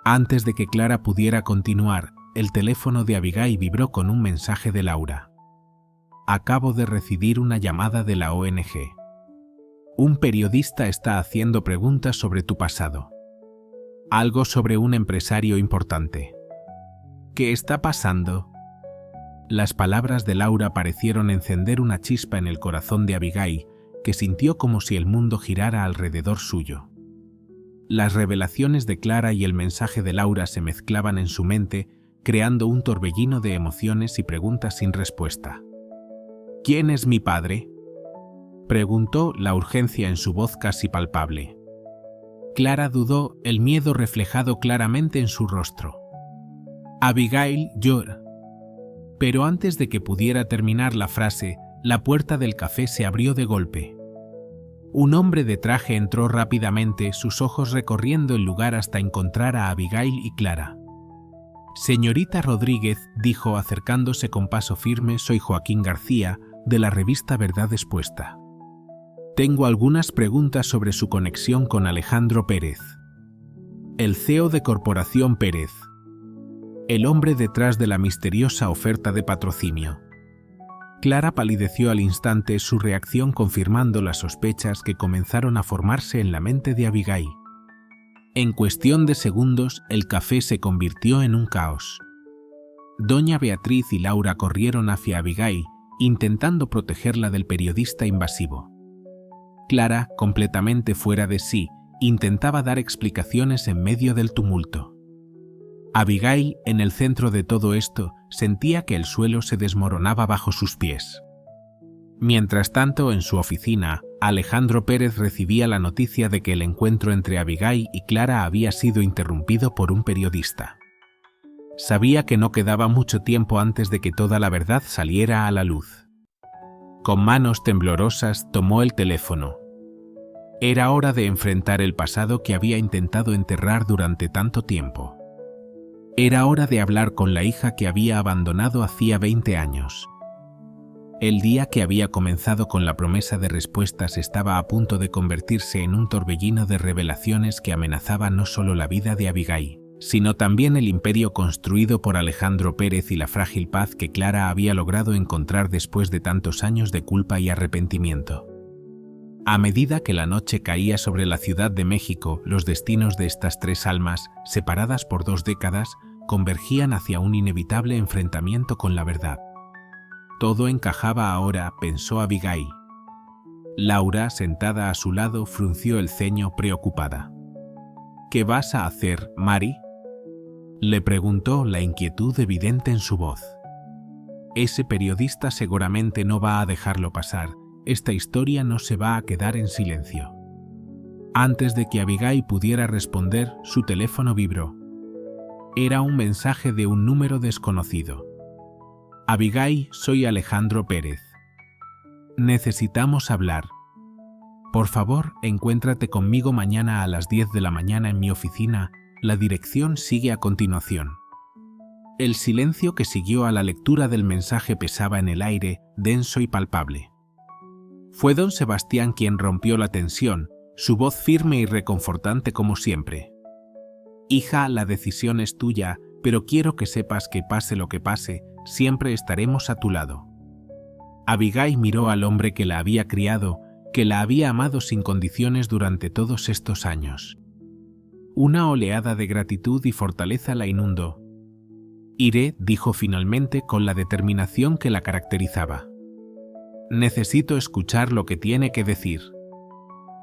Antes de que Clara pudiera continuar, el teléfono de Abigail vibró con un mensaje de Laura. Acabo de recibir una llamada de la ONG. Un periodista está haciendo preguntas sobre tu pasado. Algo sobre un empresario importante. ¿Qué está pasando? Las palabras de Laura parecieron encender una chispa en el corazón de Abigail, que sintió como si el mundo girara alrededor suyo. Las revelaciones de Clara y el mensaje de Laura se mezclaban en su mente, creando un torbellino de emociones y preguntas sin respuesta. ¿Quién es mi padre?, preguntó, la urgencia en su voz casi palpable. Clara dudó, el miedo reflejado claramente en su rostro. Abigail llora. Pero antes de que pudiera terminar la frase, la puerta del café se abrió de golpe. Un hombre de traje entró rápidamente, sus ojos recorriendo el lugar hasta encontrar a Abigail y Clara. Señorita Rodríguez, dijo acercándose con paso firme, soy Joaquín García, de la revista Verdad Expuesta. Tengo algunas preguntas sobre su conexión con Alejandro Pérez, el CEO de Corporación Pérez, el hombre detrás de la misteriosa oferta de patrocinio. Clara palideció al instante, su reacción confirmando las sospechas que comenzaron a formarse en la mente de Abigail. En cuestión de segundos, el café se convirtió en un caos. Doña Beatriz y Laura corrieron hacia Abigail, intentando protegerla del periodista invasivo. Clara, completamente fuera de sí, intentaba dar explicaciones en medio del tumulto. Abigail, en el centro de todo esto, sentía que el suelo se desmoronaba bajo sus pies. Mientras tanto, en su oficina, Alejandro Pérez recibía la noticia de que el encuentro entre Abigail y Clara había sido interrumpido por un periodista. Sabía que no quedaba mucho tiempo antes de que toda la verdad saliera a la luz. Con manos temblorosas tomó el teléfono. Era hora de enfrentar el pasado que había intentado enterrar durante tanto tiempo. Era hora de hablar con la hija que había abandonado hacía 20 años. El día que había comenzado con la promesa de respuestas estaba a punto de convertirse en un torbellino de revelaciones que amenazaba no solo la vida de Abigail, sino también el imperio construido por Alejandro Pérez y la frágil paz que Clara había logrado encontrar después de tantos años de culpa y arrepentimiento. A medida que la noche caía sobre la Ciudad de México, los destinos de estas tres almas, separadas por 2 décadas, convergían hacia un inevitable enfrentamiento con la verdad. Todo encajaba ahora, pensó Abigail. Laura, sentada a su lado, frunció el ceño preocupada. ¿Qué vas a hacer, Mari?, le preguntó, la inquietud evidente en su voz. Ese periodista seguramente no va a dejarlo pasar. Esta historia no se va a quedar en silencio. Antes de que Abigail pudiera responder, su teléfono vibró. Era un mensaje de un número desconocido. Abigail, soy Alejandro Pérez. Necesitamos hablar. Por favor, encuéntrate conmigo mañana a las 10 de la mañana en mi oficina. La dirección sigue a continuación. El silencio que siguió a la lectura del mensaje pesaba en el aire, denso y palpable. Fue don Sebastián quien rompió la tensión, su voz firme y reconfortante como siempre. Hija, la decisión es tuya, pero quiero que sepas que pase lo que pase, siempre estaremos a tu lado. Abigail miró al hombre que la había criado, que la había amado sin condiciones durante todos estos años. Una oleada de gratitud y fortaleza la inundó. Iré, dijo finalmente con la determinación que la caracterizaba. Necesito escuchar lo que tiene que decir.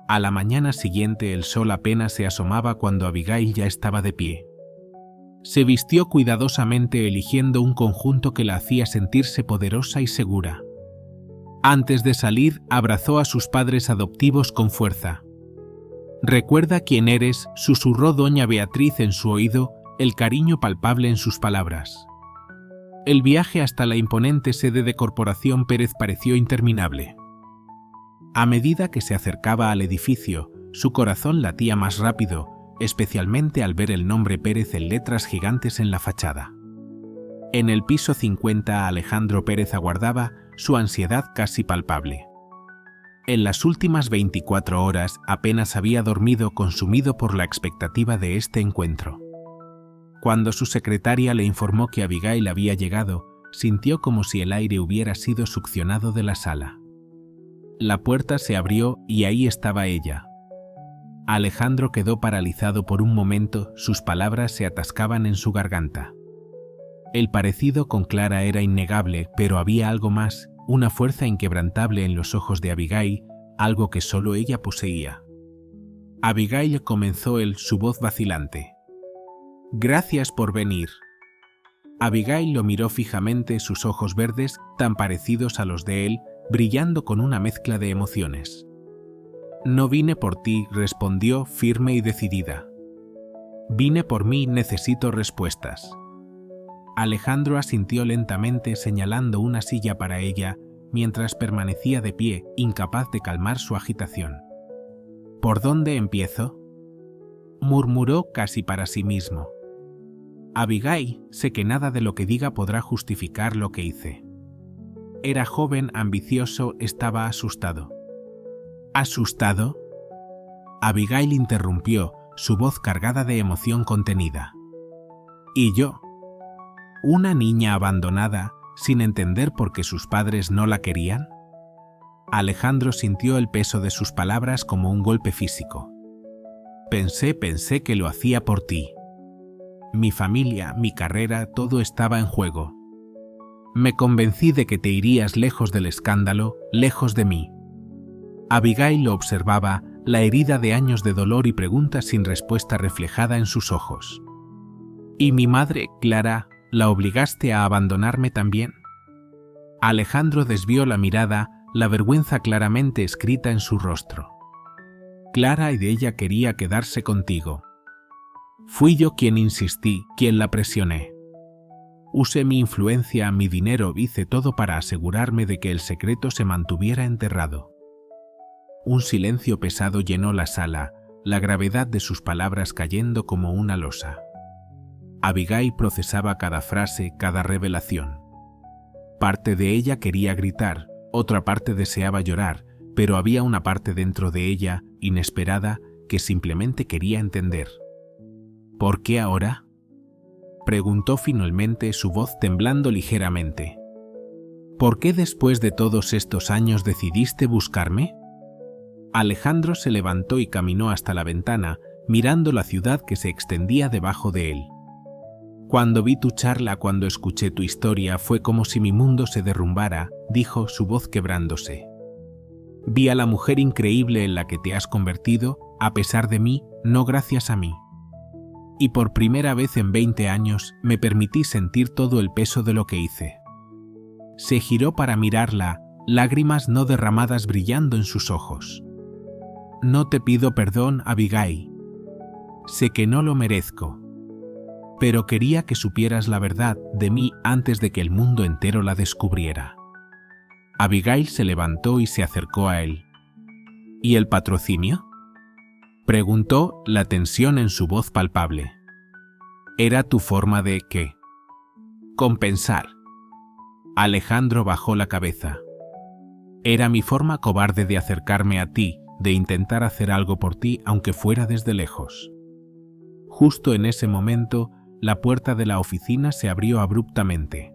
A la mañana siguiente el sol apenas se asomaba cuando Abigail ya estaba de pie. Se vistió cuidadosamente eligiendo un conjunto que la hacía sentirse poderosa y segura. Antes de salir, abrazó a sus padres adoptivos con fuerza. «Recuerda quién eres», susurró doña Beatriz en su oído, el cariño palpable en sus palabras. El viaje hasta la imponente sede de Corporación Pérez pareció interminable. A medida que se acercaba al edificio, su corazón latía más rápido, especialmente al ver el nombre Pérez en letras gigantes en la fachada. En el piso 50 Alejandro Pérez aguardaba, su ansiedad casi palpable. En las últimas 24 horas apenas había dormido, consumido por la expectativa de este encuentro. Cuando su secretaria le informó que Abigail había llegado, sintió como si el aire hubiera sido succionado de la sala. La puerta se abrió y ahí estaba ella. Alejandro quedó paralizado por un momento, sus palabras se atascaban en su garganta. El parecido con Clara era innegable, pero había algo más, una fuerza inquebrantable en los ojos de Abigail, algo que solo ella poseía. Abigail comenzó su voz vacilante. «Gracias por venir». Abigail lo miró fijamente, sus ojos verdes, tan parecidos a los de él, brillando con una mezcla de emociones. «No vine por ti», respondió firme y decidida. «Vine por mí, necesito respuestas». Alejandro asintió lentamente, señalando una silla para ella, mientras permanecía de pie, incapaz de calmar su agitación. «¿Por dónde empiezo?», murmuró casi para sí mismo. «Abigail, sé que nada de lo que diga podrá justificar lo que hice. Era joven, ambicioso, estaba asustado». «¿Asustado?». Abigail interrumpió, su voz cargada de emoción contenida. «¿Y yo? ¿Una niña abandonada, sin entender por qué sus padres no la querían?». Alejandro sintió el peso de sus palabras como un golpe físico. Pensé que lo hacía por ti. Mi familia, mi carrera, todo estaba en juego. Me convencí de que te irías lejos del escándalo, lejos de mí». Abigail lo observaba, la herida de años de dolor y preguntas sin respuesta reflejada en sus ojos. «¿Y mi madre, Clara, la obligaste a abandonarme también?». Alejandro desvió la mirada, la vergüenza claramente escrita en su rostro. «Clara y de ella quería quedarse contigo. Fui yo quien insistí, quien la presioné. Usé mi influencia, mi dinero, hice todo para asegurarme de que el secreto se mantuviera enterrado». Un silencio pesado llenó la sala, la gravedad de sus palabras cayendo como una losa. Abigail procesaba cada frase, cada revelación. Parte de ella quería gritar, otra parte deseaba llorar, pero había una parte dentro de ella, inesperada, que simplemente quería entender. «¿Por qué ahora?», preguntó finalmente, su voz temblando ligeramente. «¿Por qué después de todos estos años decidiste buscarme?». Alejandro se levantó y caminó hasta la ventana, mirando la ciudad que se extendía debajo de él. «Cuando vi tu charla, cuando escuché tu historia, fue como si mi mundo se derrumbara», dijo, su voz quebrándose. «Vi a la mujer increíble en la que te has convertido, a pesar de mí, no gracias a mí. Y por primera vez en 20 años me permití sentir todo el peso de lo que hice». Se giró para mirarla, lágrimas no derramadas brillando en sus ojos. «No te pido perdón, Abigail. Sé que no lo merezco. Pero quería que supieras la verdad de mí antes de que el mundo entero la descubriera». Abigail se levantó y se acercó a él. «¿Y el patrocinio?», preguntó, la tensión en su voz palpable. «¿Era tu forma de qué?». «Compensar». Alejandro bajó la cabeza. «Era mi forma cobarde de acercarme a ti, de intentar hacer algo por ti aunque fuera desde lejos». Justo en ese momento, la puerta de la oficina se abrió abruptamente.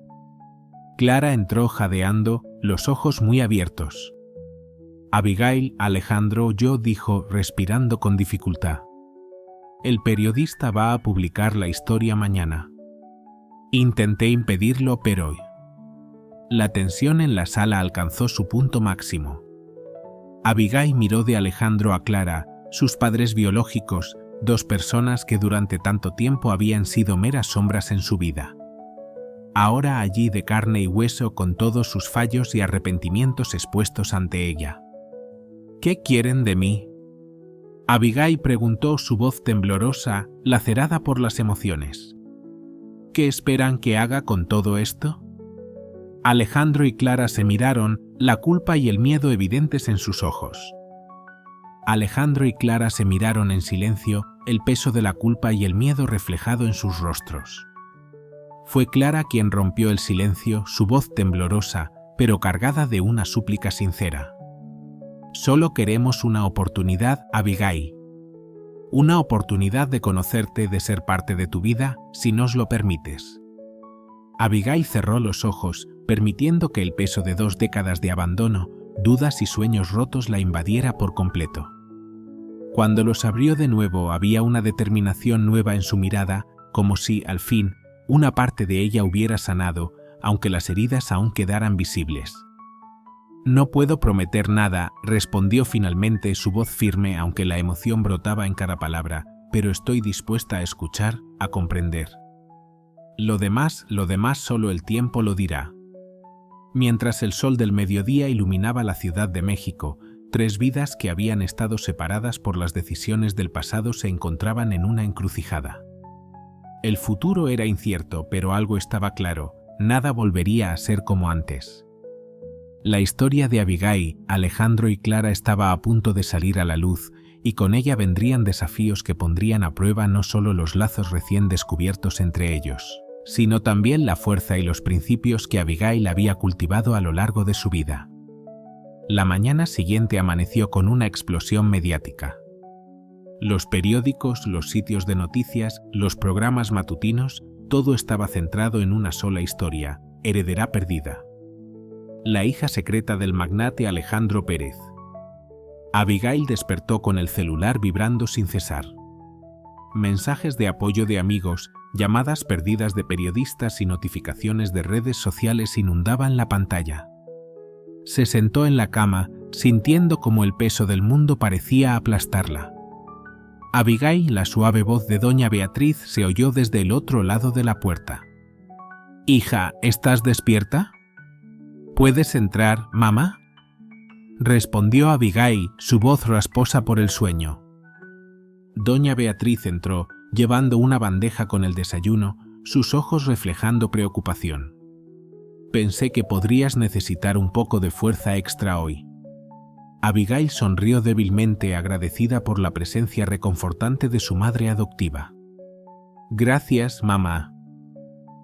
Clara entró jadeando, los ojos muy abiertos. «Abigail, Alejandro, yo», dijo, respirando con dificultad. «El periodista va a publicar la historia mañana. Intenté impedirlo, pero...». La tensión en la sala alcanzó su punto máximo. Abigail miró de Alejandro a Clara, sus padres biológicos, dos personas que durante tanto tiempo habían sido meras sombras en su vida. Ahora allí de carne y hueso con todos sus fallos y arrepentimientos expuestos ante ella. «¿Qué quieren de mí?». Abigail preguntó, su voz temblorosa, lacerada por las emociones. «¿Qué esperan que haga con todo esto?». Alejandro y Clara se miraron, la culpa y el miedo evidentes en sus ojos. Alejandro y Clara se miraron en silencio, el peso de la culpa y el miedo reflejado en sus rostros. Fue Clara quien rompió el silencio, su voz temblorosa, pero cargada de una súplica sincera. Solo queremos una oportunidad, Abigail. Una oportunidad de conocerte, de ser parte de tu vida, si nos lo permites. Abigail cerró los ojos, permitiendo que el peso de 2 décadas de abandono, dudas y sueños rotos la invadiera por completo. Cuando los abrió de nuevo, había una determinación nueva en su mirada, como si, al fin, una parte de ella hubiera sanado, aunque las heridas aún quedaran visibles. «No puedo prometer nada», respondió finalmente, su voz firme aunque la emoción brotaba en cada palabra, «pero estoy dispuesta a escuchar, a comprender. Lo demás solo el tiempo lo dirá». Mientras el sol del mediodía iluminaba la Ciudad de México, 3 vidas que habían estado separadas por las decisiones del pasado se encontraban en una encrucijada. El futuro era incierto, pero algo estaba claro: nada volvería a ser como antes. La historia de Abigail, Alejandro y Clara estaba a punto de salir a la luz, y con ella vendrían desafíos que pondrían a prueba no solo los lazos recién descubiertos entre ellos, sino también la fuerza y los principios que Abigail había cultivado a lo largo de su vida. La mañana siguiente amaneció con una explosión mediática. Los periódicos, los sitios de noticias, los programas matutinos, todo estaba centrado en una sola historia: heredera perdida. La hija secreta del magnate Alejandro Pérez. Abigail despertó con el celular vibrando sin cesar. Mensajes de apoyo de amigos, llamadas perdidas de periodistas y notificaciones de redes sociales inundaban la pantalla. Se sentó en la cama, sintiendo como el peso del mundo parecía aplastarla. Abigail, la suave voz de doña Beatriz se oyó desde el otro lado de la puerta. «Hija, ¿estás despierta? ¿Puedes entrar, mamá?», respondió Abigail, su voz rasposa por el sueño. Doña Beatriz entró, llevando una bandeja con el desayuno, sus ojos reflejando preocupación. «Pensé que podrías necesitar un poco de fuerza extra hoy». Abigail sonrió débilmente, agradecida por la presencia reconfortante de su madre adoptiva. «Gracias, mamá.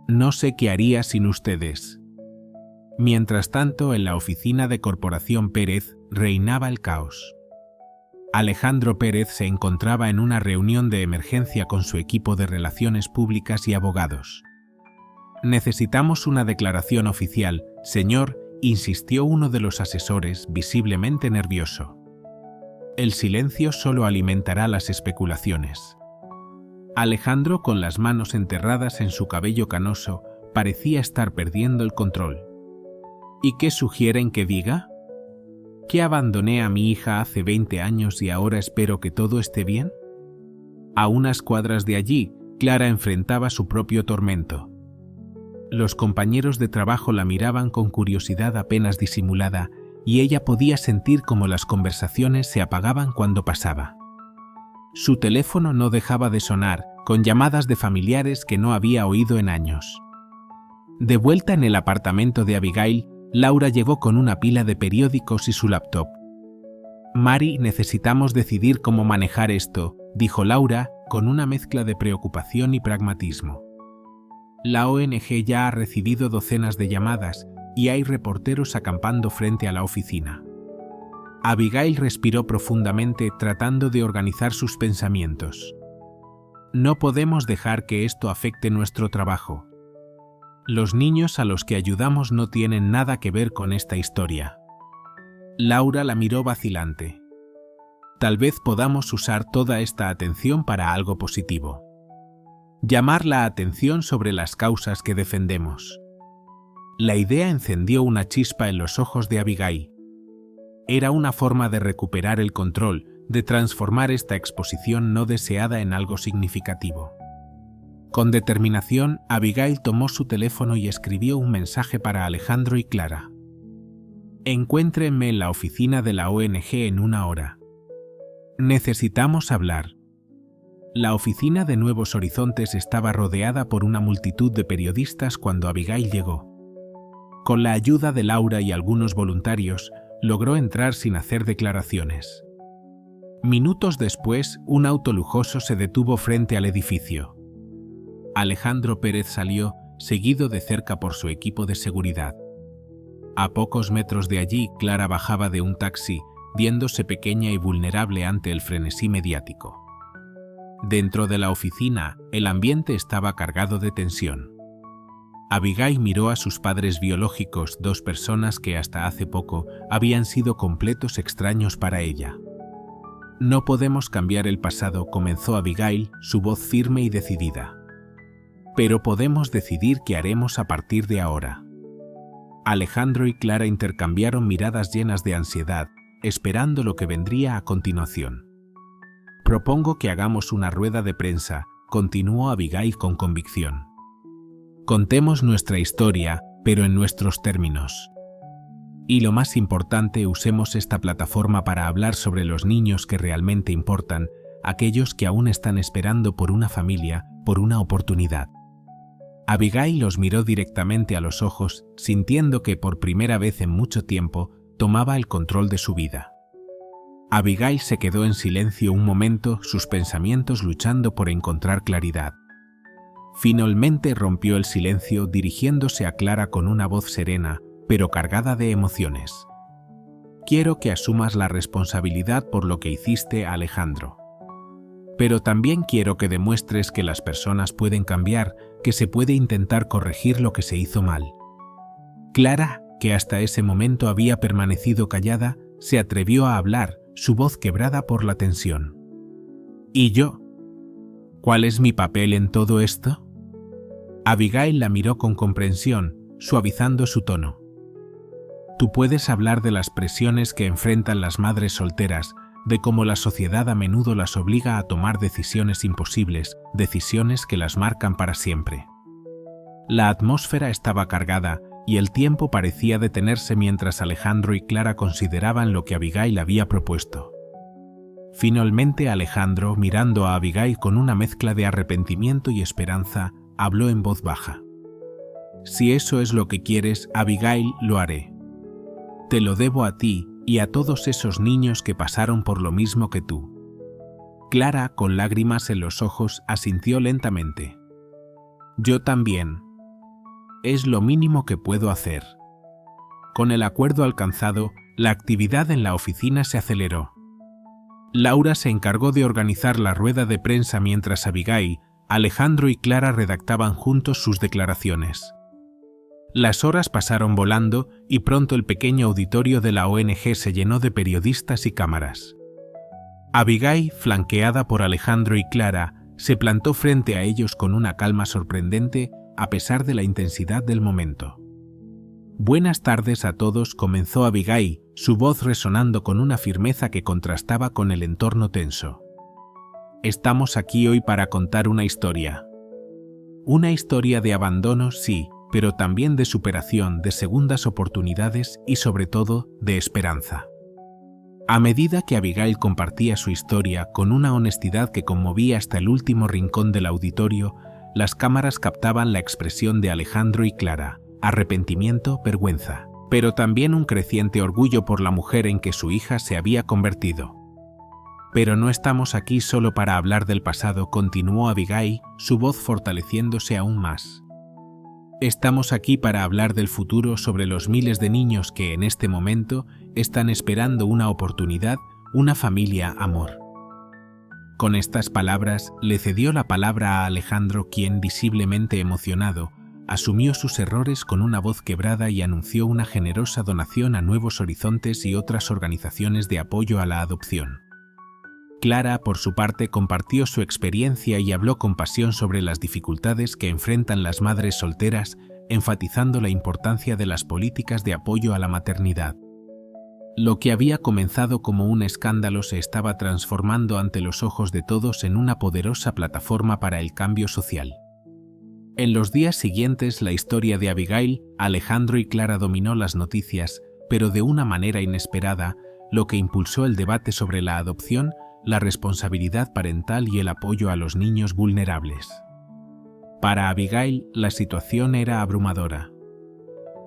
No sé qué haría sin ustedes». Mientras tanto, en la oficina de Corporación Pérez reinaba el caos. Alejandro Pérez se encontraba en una reunión de emergencia con su equipo de relaciones públicas y abogados. «Necesitamos una declaración oficial, señor», insistió uno de los asesores, visiblemente nervioso. «El silencio solo alimentará las especulaciones». Alejandro, con las manos enterradas en su cabello canoso, parecía estar perdiendo el control. «¿Y qué sugieren que diga? ¿Que abandoné a mi hija hace 20 años y ahora espero que todo esté bien?». A unas cuadras de allí, Clara enfrentaba su propio tormento. Los compañeros de trabajo la miraban con curiosidad apenas disimulada, y ella podía sentir cómo las conversaciones se apagaban cuando pasaba. Su teléfono no dejaba de sonar, con llamadas de familiares que no había oído en años. De vuelta en el apartamento de Abigail, Laura llegó con una pila de periódicos y su laptop. «Mari, necesitamos decidir cómo manejar esto», dijo Laura, con una mezcla de preocupación y pragmatismo. «La ONG ya ha recibido docenas de llamadas y hay reporteros acampando frente a la oficina». Abigail respiró profundamente, tratando de organizar sus pensamientos. «No podemos dejar que esto afecte nuestro trabajo. Los niños a los que ayudamos no tienen nada que ver con esta historia». Laura la miró vacilante. «Tal vez podamos usar toda esta atención para algo positivo. Llamar la atención sobre las causas que defendemos». La idea encendió una chispa en los ojos de Abigail. Era una forma de recuperar el control, de transformar esta exposición no deseada en algo significativo. Con determinación, Abigail tomó su teléfono y escribió un mensaje para Alejandro y Clara. «Encuéntrenme en la oficina de la ONG en 1 hora. Necesitamos hablar». La oficina de Nuevos Horizontes estaba rodeada por una multitud de periodistas cuando Abigail llegó. Con la ayuda de Laura y algunos voluntarios, logró entrar sin hacer declaraciones. Minutos después, un auto lujoso se detuvo frente al edificio. Alejandro Pérez salió, seguido de cerca por su equipo de seguridad. A pocos metros de allí, Clara bajaba de un taxi, viéndose pequeña y vulnerable ante el frenesí mediático. Dentro de la oficina, el ambiente estaba cargado de tensión. Abigail miró a sus padres biológicos, dos personas que hasta hace poco habían sido completos extraños para ella. «No podemos cambiar el pasado», comenzó Abigail, su voz firme y decidida. «Pero podemos decidir qué haremos a partir de ahora». Alejandro y Clara intercambiaron miradas llenas de ansiedad, esperando lo que vendría a continuación. «Propongo que hagamos una rueda de prensa», continuó Abigail con convicción. «Contemos nuestra historia, pero en nuestros términos. Y lo más importante, usemos esta plataforma para hablar sobre los niños que realmente importan, aquellos que aún están esperando por una familia, por una oportunidad». Abigail los miró directamente a los ojos, sintiendo que por primera vez en mucho tiempo tomaba el control de su vida. Abigail se quedó en silencio un momento, sus pensamientos luchando por encontrar claridad. Finalmente rompió el silencio dirigiéndose a Clara con una voz serena, pero cargada de emociones. «Quiero que asumas la responsabilidad por lo que hiciste, Alejandro. Pero también quiero que demuestres que las personas pueden cambiar, que se puede intentar corregir lo que se hizo mal». Clara, que hasta ese momento había permanecido callada, se atrevió a hablar, su voz quebrada por la tensión. «¿Y yo? ¿Cuál es mi papel en todo esto?». Abigail la miró con comprensión, suavizando su tono. «Tú puedes hablar de las presiones que enfrentan las madres solteras, de cómo la sociedad a menudo las obliga a tomar decisiones imposibles, decisiones que las marcan para siempre». La atmósfera estaba cargada, y el tiempo parecía detenerse mientras Alejandro y Clara consideraban lo que Abigail había propuesto. Finalmente Alejandro, mirando a Abigail con una mezcla de arrepentimiento y esperanza, habló en voz baja. «Si eso es lo que quieres, Abigail, lo haré. Te lo debo a ti y a todos esos niños que pasaron por lo mismo que tú». Clara, con lágrimas en los ojos, asintió lentamente. «Yo también. Es lo mínimo que puedo hacer». Con el acuerdo alcanzado, la actividad en la oficina se aceleró. Laura se encargó de organizar la rueda de prensa mientras Abigail, Alejandro y Clara redactaban juntos sus declaraciones. Las horas pasaron volando y pronto el pequeño auditorio de la ONG se llenó de periodistas y cámaras. Abigail, flanqueada por Alejandro y Clara, se plantó frente a ellos con una calma sorprendente a pesar de la intensidad del momento. «Buenas tardes a todos», comenzó Abigail, su voz resonando con una firmeza que contrastaba con el entorno tenso. «Estamos aquí hoy para contar una historia. Una historia de abandono, sí, pero también de superación, de segundas oportunidades y sobre todo de esperanza». A medida que Abigail compartía su historia con una honestidad que conmovía hasta el último rincón del auditorio, las cámaras captaban la expresión de Alejandro y Clara, arrepentimiento, vergüenza, pero también un creciente orgullo por la mujer en que su hija se había convertido. «Pero no estamos aquí solo para hablar del pasado», continuó Abigail, su voz fortaleciéndose aún más. «Estamos aquí para hablar del futuro, sobre los miles de niños que en este momento están esperando una oportunidad, una familia, amor». Con estas palabras le cedió la palabra a Alejandro, quien, visiblemente emocionado, asumió sus errores con una voz quebrada y anunció una generosa donación a Nuevos Horizontes y otras organizaciones de apoyo a la adopción. Clara, por su parte, compartió su experiencia y habló con pasión sobre las dificultades que enfrentan las madres solteras, enfatizando la importancia de las políticas de apoyo a la maternidad. Lo que había comenzado como un escándalo se estaba transformando ante los ojos de todos en una poderosa plataforma para el cambio social. En los días siguientes, la historia de Abigail, Alejandro y Clara dominó las noticias, pero de una manera inesperada, lo que impulsó el debate sobre la adopción, la responsabilidad parental y el apoyo a los niños vulnerables. Para Abigail, la situación era abrumadora.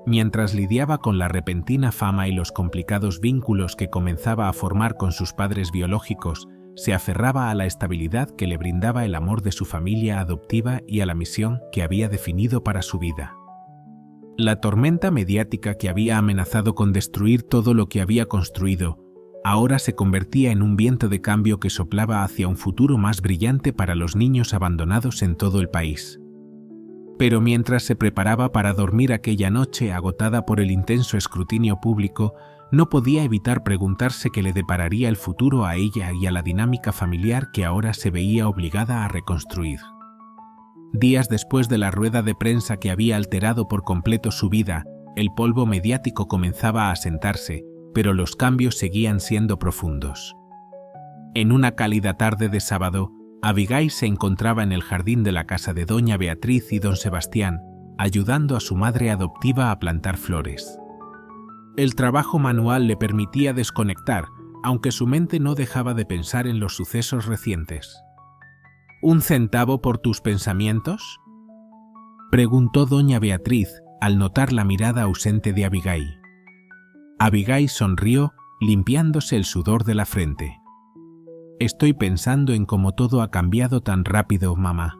Mientras lidiaba con la repentina fama y los complicados vínculos que comenzaba a formar con sus padres biológicos, se aferraba a la estabilidad que le brindaba el amor de su familia adoptiva y a la misión que había definido para su vida. La tormenta mediática que había amenazado con destruir todo lo que había construido, ahora se convertía en un viento de cambio que soplaba hacia un futuro más brillante para los niños abandonados en todo el país. Pero mientras se preparaba para dormir aquella noche, agotada por el intenso escrutinio público, no podía evitar preguntarse qué le depararía el futuro a ella y a la dinámica familiar que ahora se veía obligada a reconstruir. Días después de la rueda de prensa que había alterado por completo su vida, el polvo mediático comenzaba a asentarse, pero los cambios seguían siendo profundos. En una cálida tarde de sábado, Abigail se encontraba en el jardín de la casa de doña Beatriz y don Sebastián, ayudando a su madre adoptiva a plantar flores. El trabajo manual le permitía desconectar, aunque su mente no dejaba de pensar en los sucesos recientes. ¿Un centavo por tus pensamientos?, preguntó doña Beatriz al notar la mirada ausente de Abigail. Abigail sonrió, limpiándose el sudor de la frente. Estoy pensando en cómo todo ha cambiado tan rápido, mamá.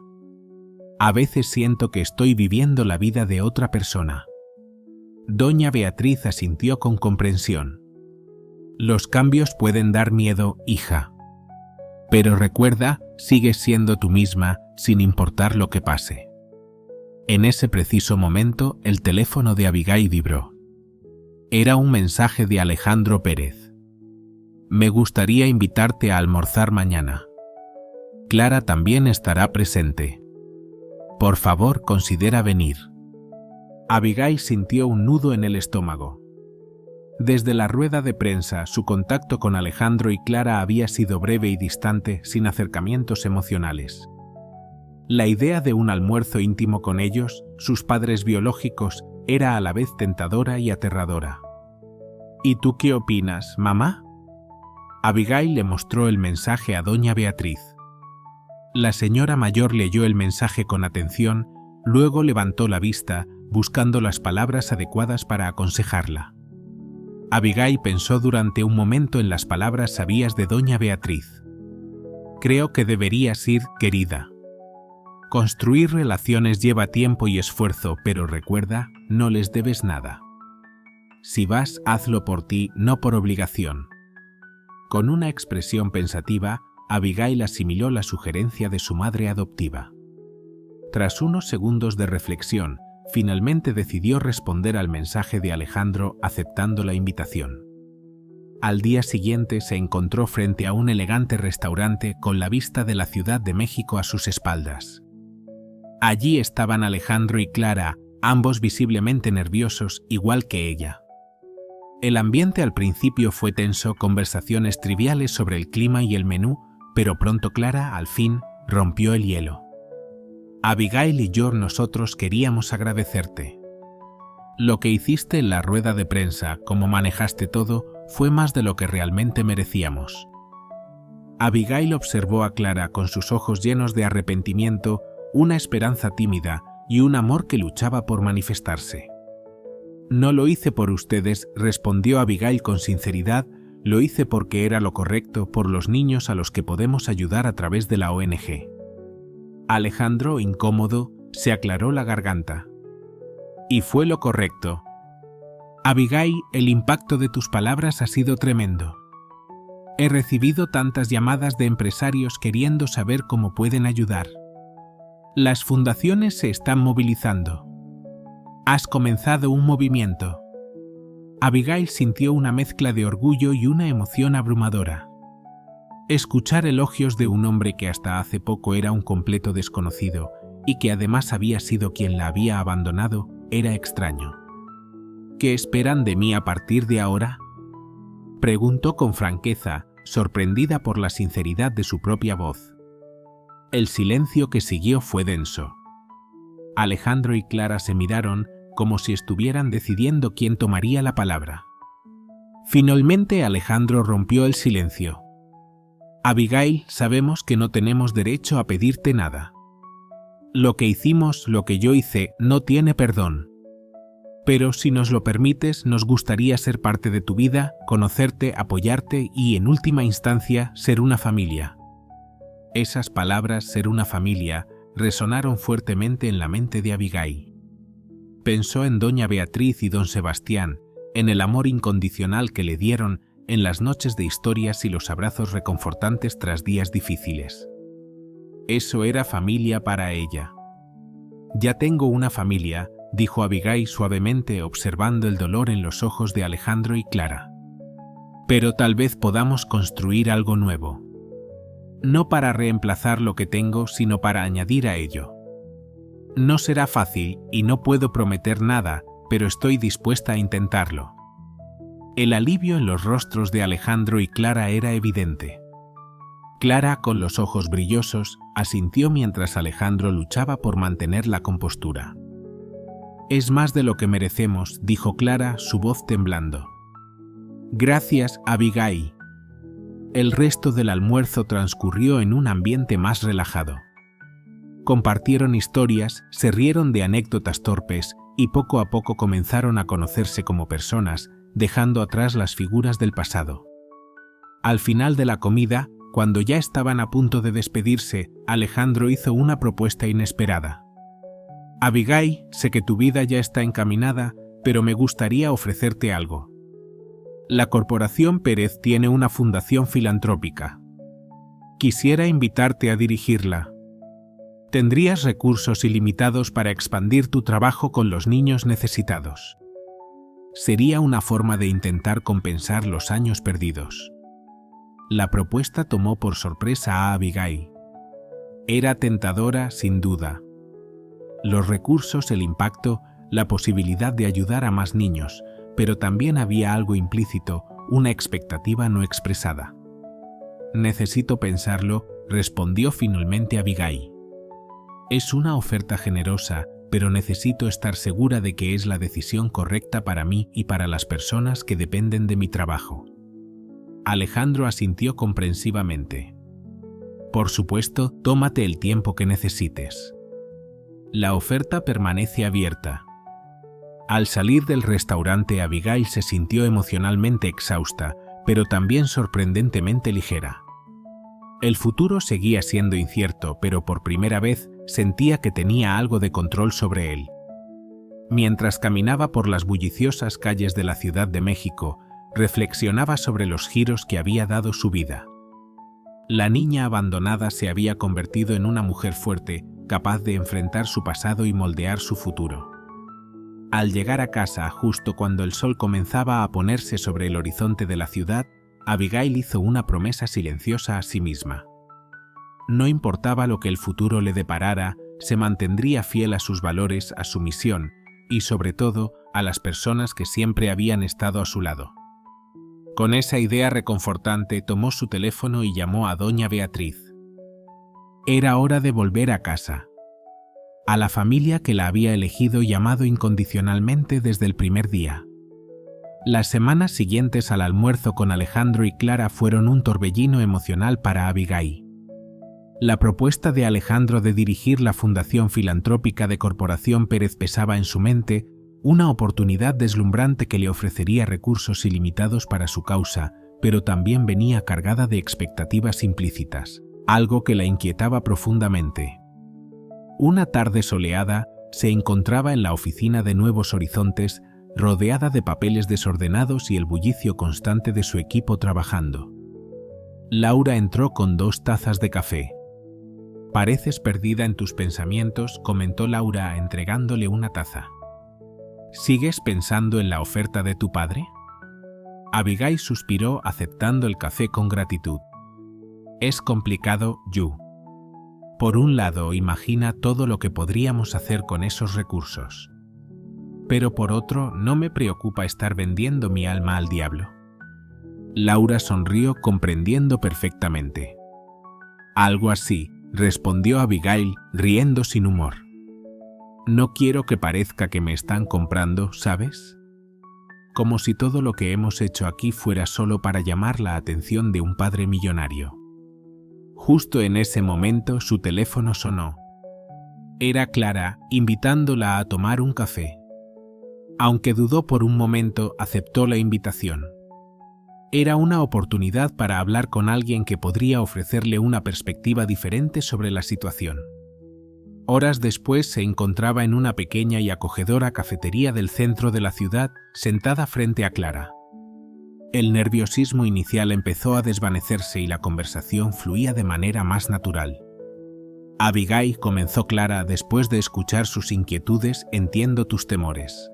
A veces siento que estoy viviendo la vida de otra persona. Doña Beatriz asintió con comprensión. Los cambios pueden dar miedo, hija. Pero recuerda, sigues siendo tú misma, sin importar lo que pase. En ese preciso momento, el teléfono de Abigail vibró. Era un mensaje de Alejandro Pérez. Me gustaría invitarte a almorzar mañana. Clara también estará presente. Por favor, considera venir. Abigail sintió un nudo en el estómago. Desde la rueda de prensa, su contacto con Alejandro y Clara había sido breve y distante, sin acercamientos emocionales. La idea de un almuerzo íntimo con ellos, sus padres biológicos, era a la vez tentadora y aterradora. ¿Y tú qué opinas, mamá?, Abigail le mostró el mensaje a doña Beatriz. La señora mayor leyó el mensaje con atención, luego levantó la vista, buscando las palabras adecuadas para aconsejarla. Abigail pensó durante un momento en las palabras sabias de doña Beatriz. Creo que deberías ir, querida. Construir relaciones lleva tiempo y esfuerzo, pero recuerda, no les debes nada. Si vas, hazlo por ti, no por obligación. Con una expresión pensativa, Abigail asimiló la sugerencia de su madre adoptiva. Tras unos segundos de reflexión, finalmente decidió responder al mensaje de Alejandro aceptando la invitación. Al día siguiente se encontró frente a un elegante restaurante con la vista de la Ciudad de México a sus espaldas. Allí estaban Alejandro y Clara, ambos visiblemente nerviosos, igual que ella. El ambiente al principio fue tenso, conversaciones triviales sobre el clima y el menú, pero pronto Clara, al fin, rompió el hielo. Abigail y yo nosotros queríamos agradecerte. Lo que hiciste en la rueda de prensa, cómo manejaste todo, fue más de lo que realmente merecíamos. Abigail observó a Clara con sus ojos llenos de arrepentimiento, una esperanza tímida y un amor que luchaba por manifestarse. No lo hice por ustedes, respondió Abigail con sinceridad, lo hice porque era lo correcto por los niños a los que podemos ayudar a través de la ONG. Alejandro, incómodo, se aclaró la garganta. Y fue lo correcto. Abigail, el impacto de tus palabras ha sido tremendo. He recibido tantas llamadas de empresarios queriendo saber cómo pueden ayudar. Las fundaciones se están movilizando. Has comenzado un movimiento. Abigail sintió una mezcla de orgullo y una emoción abrumadora. Escuchar elogios de un hombre que hasta hace poco era un completo desconocido y que además había sido quien la había abandonado era extraño. ¿Qué esperan de mí a partir de ahora?, preguntó con franqueza, sorprendida por la sinceridad de su propia voz. El silencio que siguió fue denso. Alejandro y Clara se miraron como si estuvieran decidiendo quién tomaría la palabra. Finalmente Alejandro rompió el silencio. Abigail, sabemos que no tenemos derecho a pedirte nada. Lo que hicimos, lo que yo hice, no tiene perdón. Pero si nos lo permites, nos gustaría ser parte de tu vida, conocerte, apoyarte y, en última instancia, ser una familia. Esas palabras, ser una familia, resonaron fuertemente en la mente de Abigail. Pensó en doña Beatriz y don Sebastián, en el amor incondicional que le dieron, en las noches de historias y los abrazos reconfortantes tras días difíciles. Eso era familia para ella. «Ya tengo una familia», dijo Abigail suavemente, observando el dolor en los ojos de Alejandro y Clara. «Pero tal vez podamos construir algo nuevo. No para reemplazar lo que tengo, sino para añadir a ello. No será fácil y no puedo prometer nada, pero estoy dispuesta a intentarlo». El alivio en los rostros de Alejandro y Clara era evidente. Clara, con los ojos brillosos, asintió mientras Alejandro luchaba por mantener la compostura. «Es más de lo que merecemos», dijo Clara, su voz temblando. «Gracias, Abigail». El resto del almuerzo transcurrió en un ambiente más relajado. Compartieron historias, se rieron de anécdotas torpes y poco a poco comenzaron a conocerse como personas, dejando atrás las figuras del pasado. Al final de la comida, cuando ya estaban a punto de despedirse, Alejandro hizo una propuesta inesperada. «Abigail, sé que tu vida ya está encaminada, pero me gustaría ofrecerte algo. La Corporación Pérez tiene una fundación filantrópica. Quisiera invitarte a dirigirla. Tendrías recursos ilimitados para expandir tu trabajo con los niños necesitados. Sería una forma de intentar compensar los años perdidos». La propuesta tomó por sorpresa a Abigail. Era tentadora, sin duda. Los recursos, el impacto, la posibilidad de ayudar a más niños, pero también había algo implícito, una expectativa no expresada. «Necesito pensarlo», respondió finalmente Abigail. «Es una oferta generosa, pero necesito estar segura de que es la decisión correcta para mí y para las personas que dependen de mi trabajo». Alejandro asintió comprensivamente. «Por supuesto, tómate el tiempo que necesites. La oferta permanece abierta». Al salir del restaurante, Abigail se sintió emocionalmente exhausta, pero también sorprendentemente ligera. El futuro seguía siendo incierto, pero por primera vez sentía que tenía algo de control sobre él. Mientras caminaba por las bulliciosas calles de la Ciudad de México, reflexionaba sobre los giros que había dado su vida. La niña abandonada se había convertido en una mujer fuerte, capaz de enfrentar su pasado y moldear su futuro. Al llegar a casa, justo cuando el sol comenzaba a ponerse sobre el horizonte de la ciudad, Abigail hizo una promesa silenciosa a sí misma. No importaba lo que el futuro le deparara, se mantendría fiel a sus valores, a su misión y, sobre todo, a las personas que siempre habían estado a su lado. Con esa idea reconfortante, tomó su teléfono y llamó a doña Beatriz. Era hora de volver a casa, a la familia que la había elegido y amado incondicionalmente desde el primer día. Las semanas siguientes al almuerzo con Alejandro y Clara fueron un torbellino emocional para Abigail. La propuesta de Alejandro de dirigir la Fundación Filantrópica de Corporación Pérez pesaba en su mente, una oportunidad deslumbrante que le ofrecería recursos ilimitados para su causa, pero también venía cargada de expectativas implícitas, algo que la inquietaba profundamente. Una tarde soleada, se encontraba en la oficina de Nuevos Horizontes, rodeada de papeles desordenados y el bullicio constante de su equipo trabajando. Laura entró con 2 tazas de café. «Pareces perdida en tus pensamientos», comentó Laura entregándole una taza. «¿Sigues pensando en la oferta de tu padre?». Abigail suspiró aceptando el café con gratitud. «Es complicado, Yu. Por un lado, imagina todo lo que podríamos hacer con esos recursos. Pero por otro, no me preocupa estar vendiendo mi alma al diablo». Laura sonrió comprendiendo perfectamente. «Algo así», respondió Abigail, riendo sin humor. «No quiero que parezca que me están comprando, ¿sabes? Como si todo lo que hemos hecho aquí fuera solo para llamar la atención de un padre millonario». Justo en ese momento su teléfono sonó. Era Clara, invitándola a tomar un café. Aunque dudó por un momento, aceptó la invitación. Era una oportunidad para hablar con alguien que podría ofrecerle una perspectiva diferente sobre la situación. Horas después se encontraba en una pequeña y acogedora cafetería del centro de la ciudad, sentada frente a Clara. El nerviosismo inicial empezó a desvanecerse y la conversación fluía de manera más natural. Abigail, comenzó Clara después de escuchar sus inquietudes, entiendo tus temores.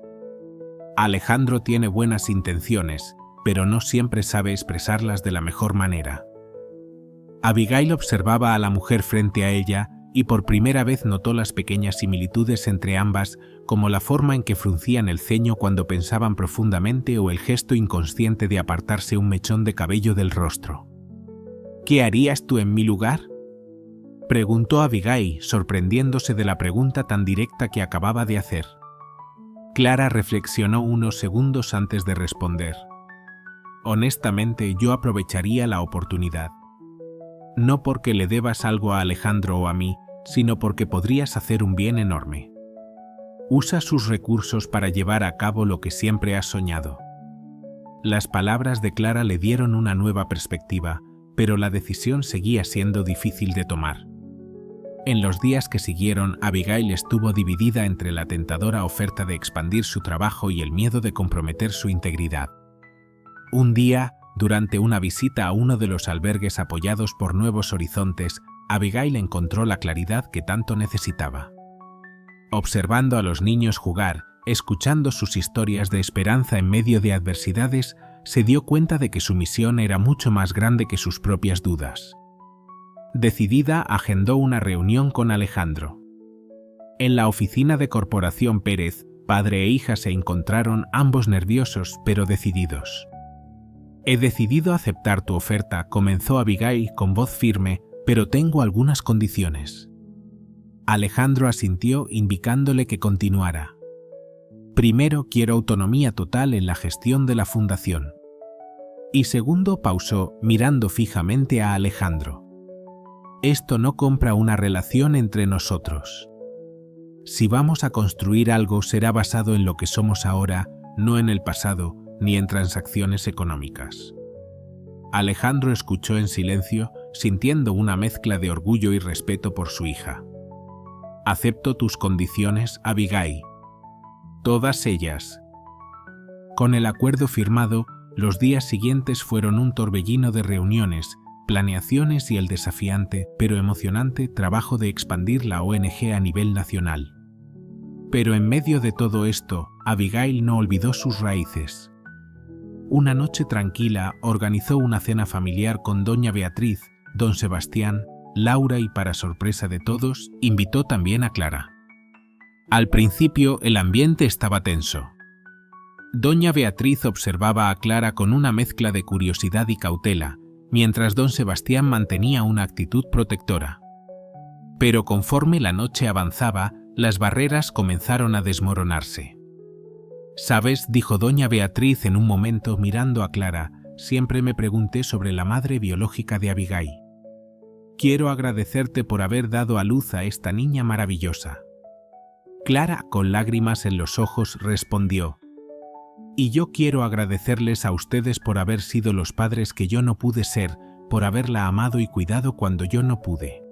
Alejandro tiene buenas intenciones, pero no siempre sabe expresarlas de la mejor manera. Abigail observaba a la mujer frente a ella y por primera vez notó las pequeñas similitudes entre ambas, como la forma en que fruncían el ceño cuando pensaban profundamente o el gesto inconsciente de apartarse un mechón de cabello del rostro. ¿Qué harías tú en mi lugar?, preguntó Abigail, sorprendiéndose de la pregunta tan directa que acababa de hacer. Clara reflexionó unos segundos antes de responder. Honestamente, yo aprovecharía la oportunidad. No porque le debas algo a Alejandro o a mí, sino porque podrías hacer un bien enorme. Usa sus recursos para llevar a cabo lo que siempre has soñado. Las palabras de Clara le dieron una nueva perspectiva, pero la decisión seguía siendo difícil de tomar. En los días que siguieron, Abigail estuvo dividida entre la tentadora oferta de expandir su trabajo y el miedo de comprometer su integridad. Un día, durante una visita a uno de los albergues apoyados por Nuevos Horizontes, Abigail encontró la claridad que tanto necesitaba. Observando a los niños jugar, escuchando sus historias de esperanza en medio de adversidades, se dio cuenta de que su misión era mucho más grande que sus propias dudas. Decidida, agendó una reunión con Alejandro. En la oficina de Corporación Pérez, padre e hija se encontraron, ambos nerviosos pero decididos. He decidido aceptar tu oferta, comenzó Abigail con voz firme, pero tengo algunas condiciones. Alejandro asintió, indicándole que continuara. Primero, quiero autonomía total en la gestión de la fundación. Y segundo, pausó, mirando fijamente a Alejandro. Esto no compra una relación entre nosotros. Si vamos a construir algo, será basado en lo que somos ahora, no en el pasado, ni en transacciones económicas. Alejandro escuchó en silencio, sintiendo una mezcla de orgullo y respeto por su hija. Acepto tus condiciones, Abigail. Todas ellas. Con el acuerdo firmado, los días siguientes fueron un torbellino de reuniones, planeaciones y el desafiante, pero emocionante, trabajo de expandir la ONG a nivel nacional. Pero en medio de todo esto, Abigail no olvidó sus raíces. Una noche tranquila, organizó una cena familiar con doña Beatriz, don Sebastián, Laura y, para sorpresa de todos, invitó también a Clara. Al principio, el ambiente estaba tenso. Doña Beatriz observaba a Clara con una mezcla de curiosidad y cautela, mientras don Sebastián mantenía una actitud protectora. Pero conforme la noche avanzaba, las barreras comenzaron a desmoronarse. «¿Sabes?», dijo doña Beatriz en un momento mirando a Clara, «siempre me pregunté sobre la madre biológica de Abigail. Quiero agradecerte por haber dado a luz a esta niña maravillosa». Clara, con lágrimas en los ojos, respondió: «Y yo quiero agradecerles a ustedes por haber sido los padres que yo no pude ser, por haberla amado y cuidado cuando yo no pude».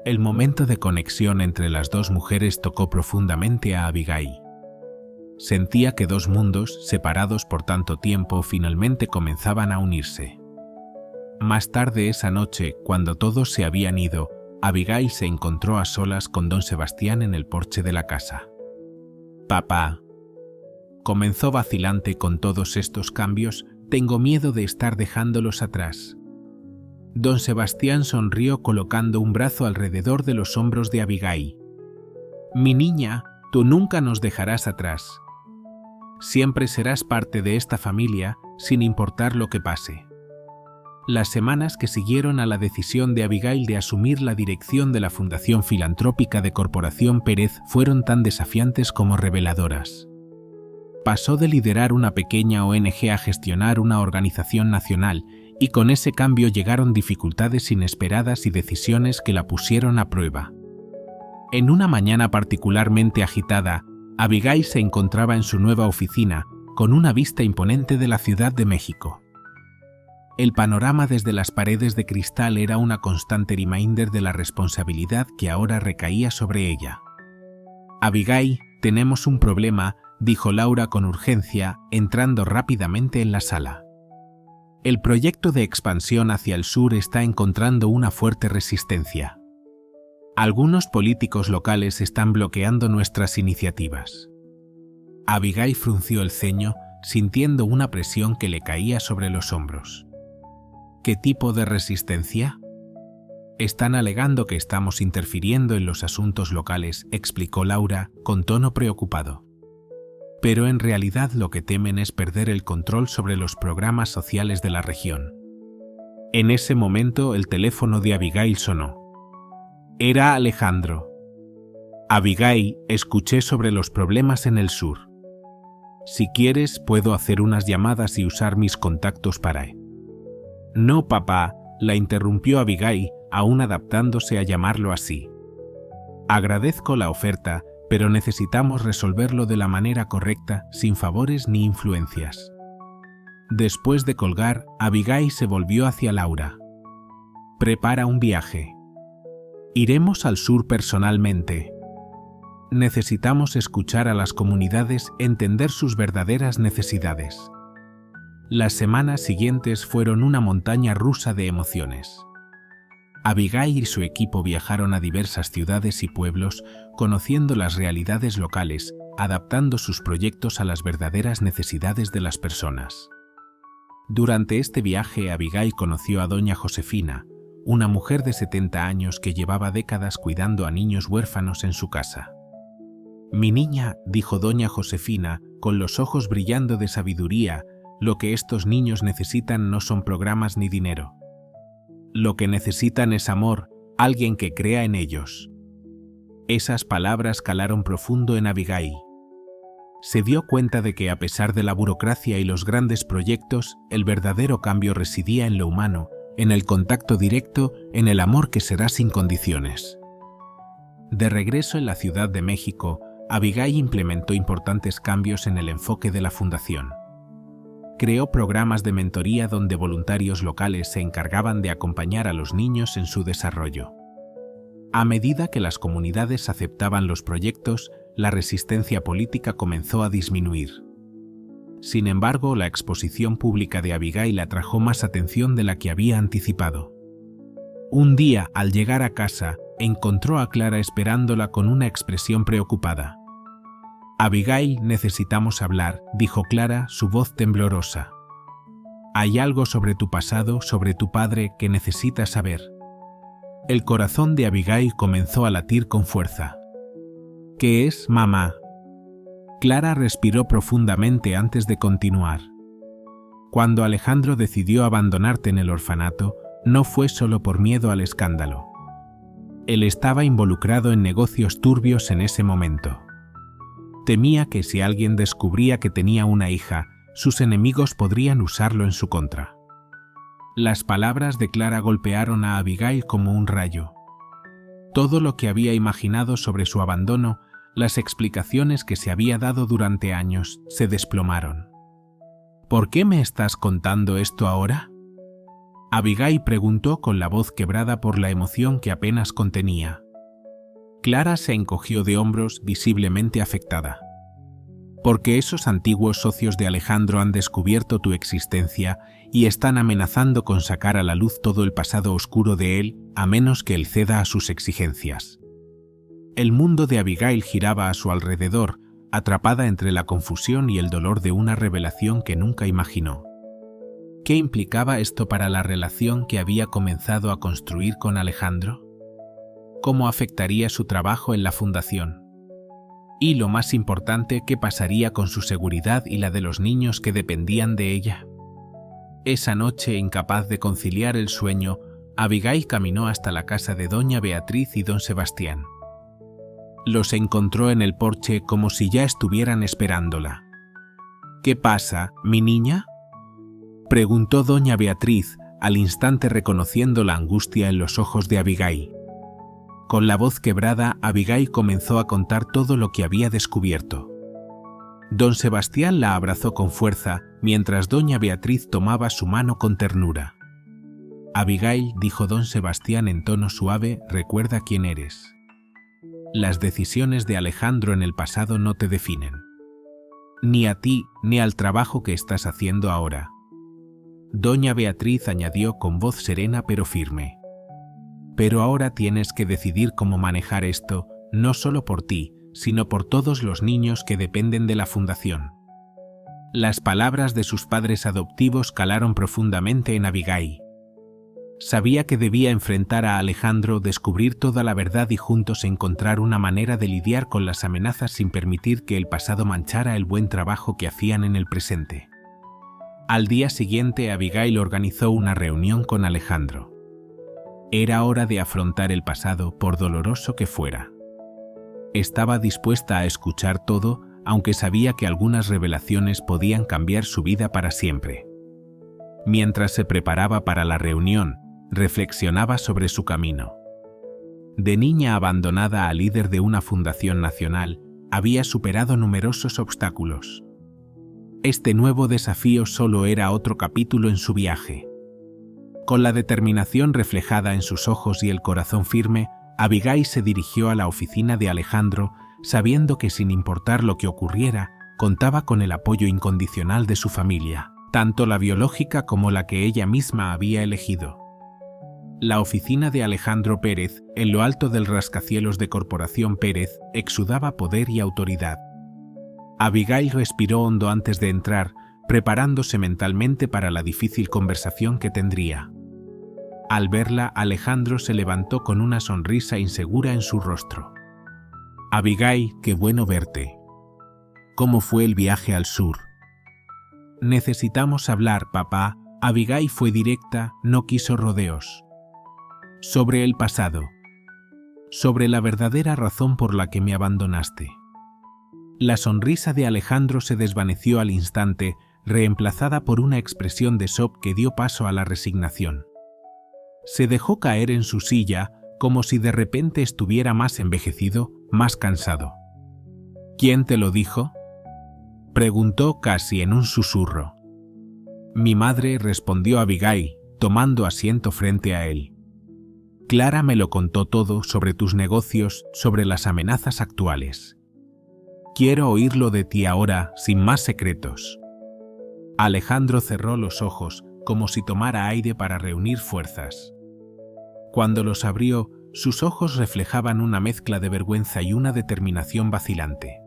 El momento de conexión entre las dos mujeres tocó profundamente a Abigail. Sentía que dos mundos, separados por tanto tiempo, finalmente comenzaban a unirse. Más tarde esa noche, cuando todos se habían ido, Abigail se encontró a solas con don Sebastián en el porche de la casa. «Papá», comenzó vacilante, «con todos estos cambios, tengo miedo de estar dejándolos atrás». Don Sebastián sonrió colocando un brazo alrededor de los hombros de Abigail. «Mi niña, tú nunca nos dejarás atrás. Siempre serás parte de esta familia, sin importar lo que pase». Las semanas que siguieron a la decisión de Abigail de asumir la dirección de la Fundación Filantrópica de Corporación Pérez fueron tan desafiantes como reveladoras. Pasó de liderar una pequeña ONG a gestionar una organización nacional, y con ese cambio llegaron dificultades inesperadas y decisiones que la pusieron a prueba. En una mañana particularmente agitada, Abigail se encontraba en su nueva oficina, con una vista imponente de la Ciudad de México. El panorama desde las paredes de cristal era una constante reminder de la responsabilidad que ahora recaía sobre ella. «Abigail, tenemos un problema», dijo Laura con urgencia, entrando rápidamente en la sala. El proyecto de expansión hacia el sur está encontrando una fuerte resistencia. Algunos políticos locales están bloqueando nuestras iniciativas. Abigail frunció el ceño, sintiendo una presión que le caía sobre los hombros. ¿Qué tipo de resistencia? Están alegando que estamos interfiriendo en los asuntos locales, explicó Laura, con tono preocupado. Pero en realidad lo que temen es perder el control sobre los programas sociales de la región. En ese momento el teléfono de Abigail sonó. Era Alejandro. Abigail, escuché sobre los problemas en el sur. Si quieres, puedo hacer unas llamadas y usar mis contactos para... No, papá, la interrumpió Abigail, aún adaptándose a llamarlo así. Agradezco la oferta, pero necesitamos resolverlo de la manera correcta, sin favores ni influencias. Después de colgar, Abigail se volvió hacia Laura. Prepara un viaje. Iremos al sur personalmente. Necesitamos escuchar a las comunidades, entender sus verdaderas necesidades. Las semanas siguientes fueron una montaña rusa de emociones. Abigail y su equipo viajaron a diversas ciudades y pueblos, conociendo las realidades locales, adaptando sus proyectos a las verdaderas necesidades de las personas. Durante este viaje, Abigail conoció a doña Josefina, una mujer de 70 años que llevaba décadas cuidando a niños huérfanos en su casa. «Mi niña», dijo doña Josefina, con los ojos brillando de sabiduría, «lo que estos niños necesitan no son programas ni dinero. Lo que necesitan es amor, alguien que crea en ellos». Esas palabras calaron profundo en Abigail. Se dio cuenta de que a pesar de la burocracia y los grandes proyectos, el verdadero cambio residía en lo humano, en el contacto directo, en el amor que será sin condiciones. De regreso en la Ciudad de México, Abigail implementó importantes cambios en el enfoque de la fundación. Creó programas de mentoría donde voluntarios locales se encargaban de acompañar a los niños en su desarrollo. A medida que las comunidades aceptaban los proyectos, la resistencia política comenzó a disminuir. Sin embargo, la exposición pública de Abigail atrajo más atención de la que había anticipado. Un día, al llegar a casa, encontró a Clara esperándola con una expresión preocupada. «Abigail, necesitamos hablar», dijo Clara, su voz temblorosa. «Hay algo sobre tu pasado, sobre tu padre, que necesitas saber». El corazón de Abigail comenzó a latir con fuerza. «¿Qué es, mamá?» Clara respiró profundamente antes de continuar. «Cuando Alejandro decidió abandonarte en el orfanato, no fue solo por miedo al escándalo. Él estaba involucrado en negocios turbios en ese momento. Temía que si alguien descubría que tenía una hija, sus enemigos podrían usarlo en su contra». Las palabras de Clara golpearon a Abigail como un rayo. Todo lo que había imaginado sobre su abandono, las explicaciones que se había dado durante años, se desplomaron. «¿Por qué me estás contando esto ahora?», Abigail preguntó con la voz quebrada por la emoción que apenas contenía. Clara se encogió de hombros, visiblemente afectada. «Porque esos antiguos socios de Alejandro han descubierto tu existencia y están amenazando con sacar a la luz todo el pasado oscuro de él, a menos que él ceda a sus exigencias». El mundo de Abigail giraba a su alrededor, atrapada entre la confusión y el dolor de una revelación que nunca imaginó. ¿Qué implicaba esto para la relación que había comenzado a construir con Alejandro? ¿Cómo afectaría su trabajo en la fundación? Y lo más importante, ¿qué pasaría con su seguridad y la de los niños que dependían de ella? Esa noche, incapaz de conciliar el sueño, Abigail caminó hasta la casa de doña Beatriz y don Sebastián. Los encontró en el porche como si ya estuvieran esperándola. «¿Qué pasa, mi niña?», preguntó doña Beatriz, al instante reconociendo la angustia en los ojos de Abigail. Con la voz quebrada, Abigail comenzó a contar todo lo que había descubierto. Don Sebastián la abrazó con fuerza, mientras doña Beatriz tomaba su mano con ternura. «Abigail», dijo don Sebastián en tono suave, «recuerda quién eres. Las decisiones de Alejandro en el pasado no te definen. Ni a ti, ni al trabajo que estás haciendo ahora. Doña Beatriz añadió con voz serena pero firme. Pero ahora tienes que decidir cómo manejar esto, no solo por ti, sino por todos los niños que dependen de la fundación. Las palabras de sus padres adoptivos calaron profundamente en Abigail. Sabía que debía enfrentar a Alejandro, descubrir toda la verdad y juntos encontrar una manera de lidiar con las amenazas sin permitir que el pasado manchara el buen trabajo que hacían en el presente. Al día siguiente, Abigail organizó una reunión con Alejandro. Era hora de afrontar el pasado, por doloroso que fuera. Estaba dispuesta a escuchar todo, aunque sabía que algunas revelaciones podían cambiar su vida para siempre. Mientras se preparaba para la reunión, reflexionaba sobre su camino. De niña abandonada a líder de una fundación nacional, había superado numerosos obstáculos. Este nuevo desafío solo era otro capítulo en su viaje. Con la determinación reflejada en sus ojos y el corazón firme, Abigail se dirigió a la oficina de Alejandro, sabiendo que sin importar lo que ocurriera, contaba con el apoyo incondicional de su familia, tanto la biológica como la que ella misma había elegido. La oficina de Alejandro Pérez, en lo alto del rascacielos de Corporación Pérez, exudaba poder y autoridad. Abigail respiró hondo antes de entrar, preparándose mentalmente para la difícil conversación que tendría. Al verla, Alejandro se levantó con una sonrisa insegura en su rostro. «Abigail, qué bueno verte. ¿Cómo fue el viaje al sur?» «Necesitamos hablar, papá». Abigail fue directa, no quiso rodeos. «Sobre el pasado. Sobre la verdadera razón por la que me abandonaste». La sonrisa de Alejandro se desvaneció al instante, reemplazada por una expresión de shock que dio paso a la resignación. Se dejó caer en su silla, como si de repente estuviera más envejecido, más cansado. «¿Quién te lo dijo?», preguntó casi en un susurro. «Mi madre», respondió Abigail, tomando asiento frente a él. «Clara me lo contó todo sobre tus negocios, sobre las amenazas actuales. Quiero oírlo de ti ahora, sin más secretos». Alejandro cerró los ojos, como si tomara aire para reunir fuerzas. Cuando los abrió, sus ojos reflejaban una mezcla de vergüenza y una determinación vacilante.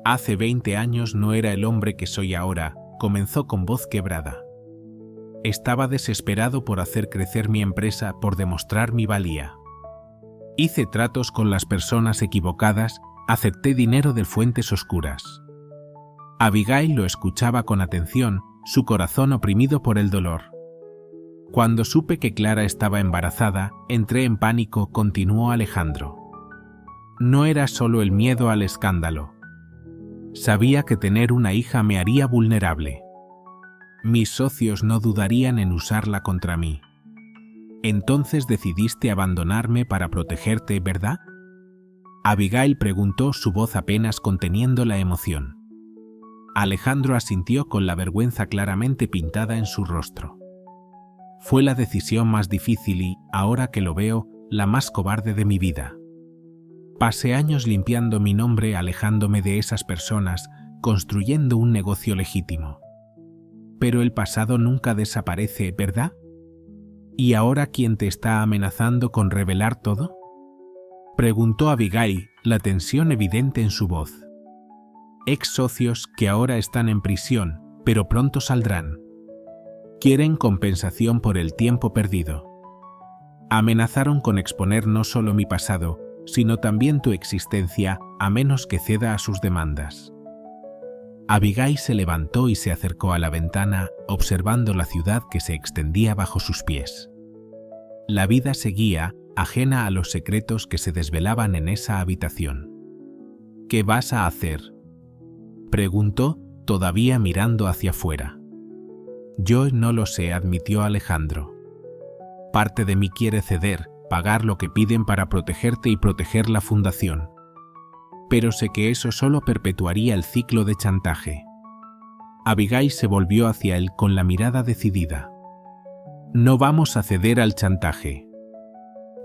«Hace 20 años no era el hombre que soy ahora», comenzó con voz quebrada. «Estaba desesperado por hacer crecer mi empresa, por demostrar mi valía. Hice tratos con las personas equivocadas, acepté dinero de fuentes oscuras». Abigail lo escuchaba con atención, su corazón oprimido por el dolor. «Cuando supe que Clara estaba embarazada, entré en pánico», continuó Alejandro. «No era solo el miedo al escándalo. Sabía que tener una hija me haría vulnerable. Mis socios no dudarían en usarla contra mí. Entonces decidiste abandonarme para protegerte, ¿verdad?». Abigail preguntó, su voz apenas conteniendo la emoción. Alejandro asintió con la vergüenza claramente pintada en su rostro. «Fue la decisión más difícil y, ahora que lo veo, la más cobarde de mi vida. Pasé años limpiando mi nombre, alejándome de esas personas, construyendo un negocio legítimo. Pero el pasado nunca desaparece, ¿verdad? ¿Y ahora quién te está amenazando con revelar todo?», preguntó Abigail, la tensión evidente en su voz. «Ex socios que ahora están en prisión, pero pronto saldrán. Quieren compensación por el tiempo perdido. Amenazaron con exponer no solo mi pasado, sino también tu existencia, a menos que ceda a sus demandas». Abigail se levantó y se acercó a la ventana, observando la ciudad que se extendía bajo sus pies. La vida seguía, ajena a los secretos que se desvelaban en esa habitación. «¿Qué vas a hacer?», preguntó, todavía mirando hacia afuera. «Yo no lo sé», admitió Alejandro. «Parte de mí quiere ceder, pagar lo que piden para protegerte y proteger la fundación. Pero sé que eso solo perpetuaría el ciclo de chantaje». Abigail se volvió hacia él con la mirada decidida. «No vamos a ceder al chantaje.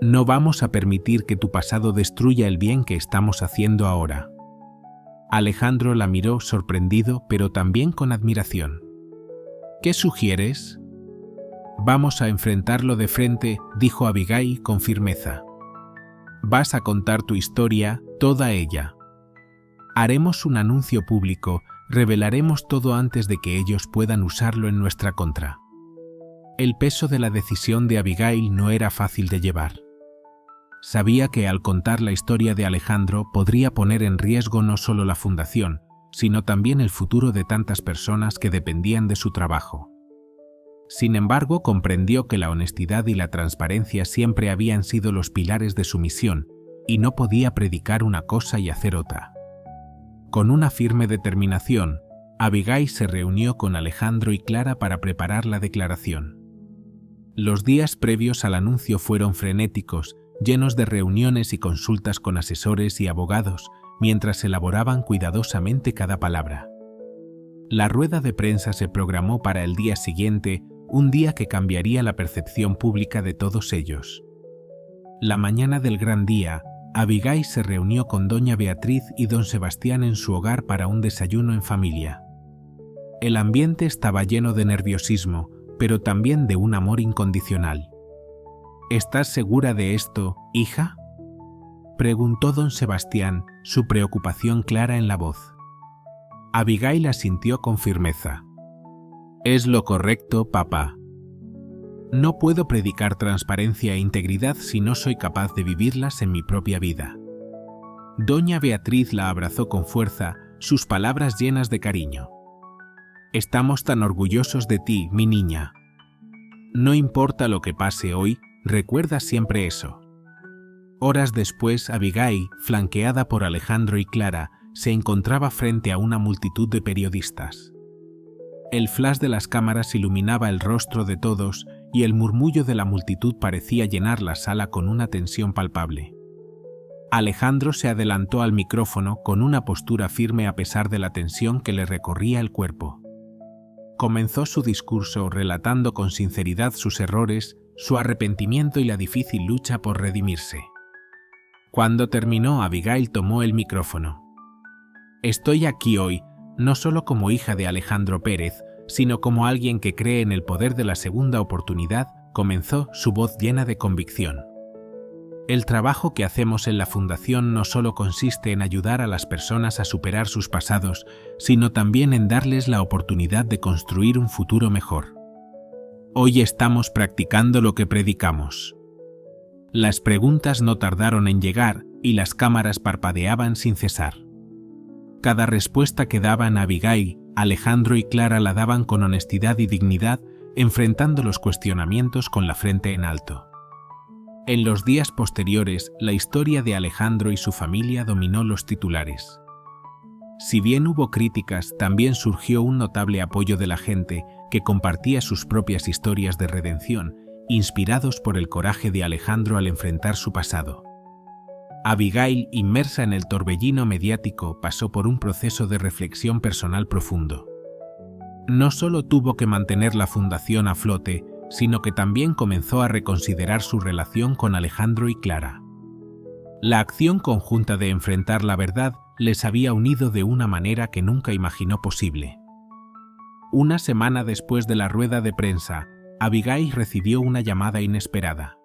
No vamos a permitir que tu pasado destruya el bien que estamos haciendo ahora». Alejandro la miró sorprendido, pero también con admiración. «¿Qué sugieres?», Vamos a enfrentarlo de frente, dijo Abigail con firmeza. Vas a contar tu historia, toda ella. Haremos un anuncio público, revelaremos todo antes de que ellos puedan usarlo en nuestra contra. El peso de la decisión de Abigail no era fácil de llevar. Sabía que al contar la historia de Alejandro podría poner en riesgo no solo la fundación, sino también el futuro de tantas personas que dependían de su trabajo. Sin embargo, comprendió que la honestidad y la transparencia siempre habían sido los pilares de su misión, y no podía predicar una cosa y hacer otra. Con una firme determinación, Abigail se reunió con Alejandro y Clara para preparar la declaración. Los días previos al anuncio fueron frenéticos, llenos de reuniones y consultas con asesores y abogados, mientras elaboraban cuidadosamente cada palabra. La rueda de prensa se programó para el día siguiente, un día que cambiaría la percepción pública de todos ellos. La mañana del gran día, Abigail se reunió con doña Beatriz y don Sebastián en su hogar para un desayuno en familia. El ambiente estaba lleno de nerviosismo, pero también de un amor incondicional. ¿Estás segura de esto, hija?, preguntó don Sebastián, su preocupación clara en la voz. Abigail asintió con firmeza. Es lo correcto, papá. No puedo predicar transparencia e integridad si no soy capaz de vivirlas en mi propia vida. Doña Beatriz la abrazó con fuerza, sus palabras llenas de cariño. Estamos tan orgullosos de ti, mi niña. No importa lo que pase hoy, recuerda siempre eso. Horas después, Abigail, flanqueada por Alejandro y Clara, se encontraba frente a una multitud de periodistas. El flash de las cámaras iluminaba el rostro de todos y el murmullo de la multitud parecía llenar la sala con una tensión palpable. Alejandro se adelantó al micrófono con una postura firme a pesar de la tensión que le recorría el cuerpo. Comenzó su discurso relatando con sinceridad sus errores, su arrepentimiento y la difícil lucha por redimirse. Cuando terminó, Abigail tomó el micrófono. Estoy aquí hoy, no solo como hija de Alejandro Pérez, sino como alguien que cree en el poder de la segunda oportunidad, comenzó, su voz llena de convicción. El trabajo que hacemos en la Fundación no solo consiste en ayudar a las personas a superar sus pasados, sino también en darles la oportunidad de construir un futuro mejor. Hoy estamos practicando lo que predicamos. Las preguntas no tardaron en llegar y las cámaras parpadeaban sin cesar. Cada respuesta que daban Abigail, Alejandro y Clara la daban con honestidad y dignidad, enfrentando los cuestionamientos con la frente en alto. En los días posteriores, la historia de Alejandro y su familia dominó los titulares. Si bien hubo críticas, también surgió un notable apoyo de la gente que compartía sus propias historias de redención, inspirados por el coraje de Alejandro al enfrentar su pasado. Abigail, inmersa en el torbellino mediático, pasó por un proceso de reflexión personal profundo. No solo tuvo que mantener la fundación a flote, sino que también comenzó a reconsiderar su relación con Alejandro y Clara. La acción conjunta de enfrentar la verdad les había unido de una manera que nunca imaginó posible. Una semana después de la rueda de prensa, Abigail recibió una llamada inesperada.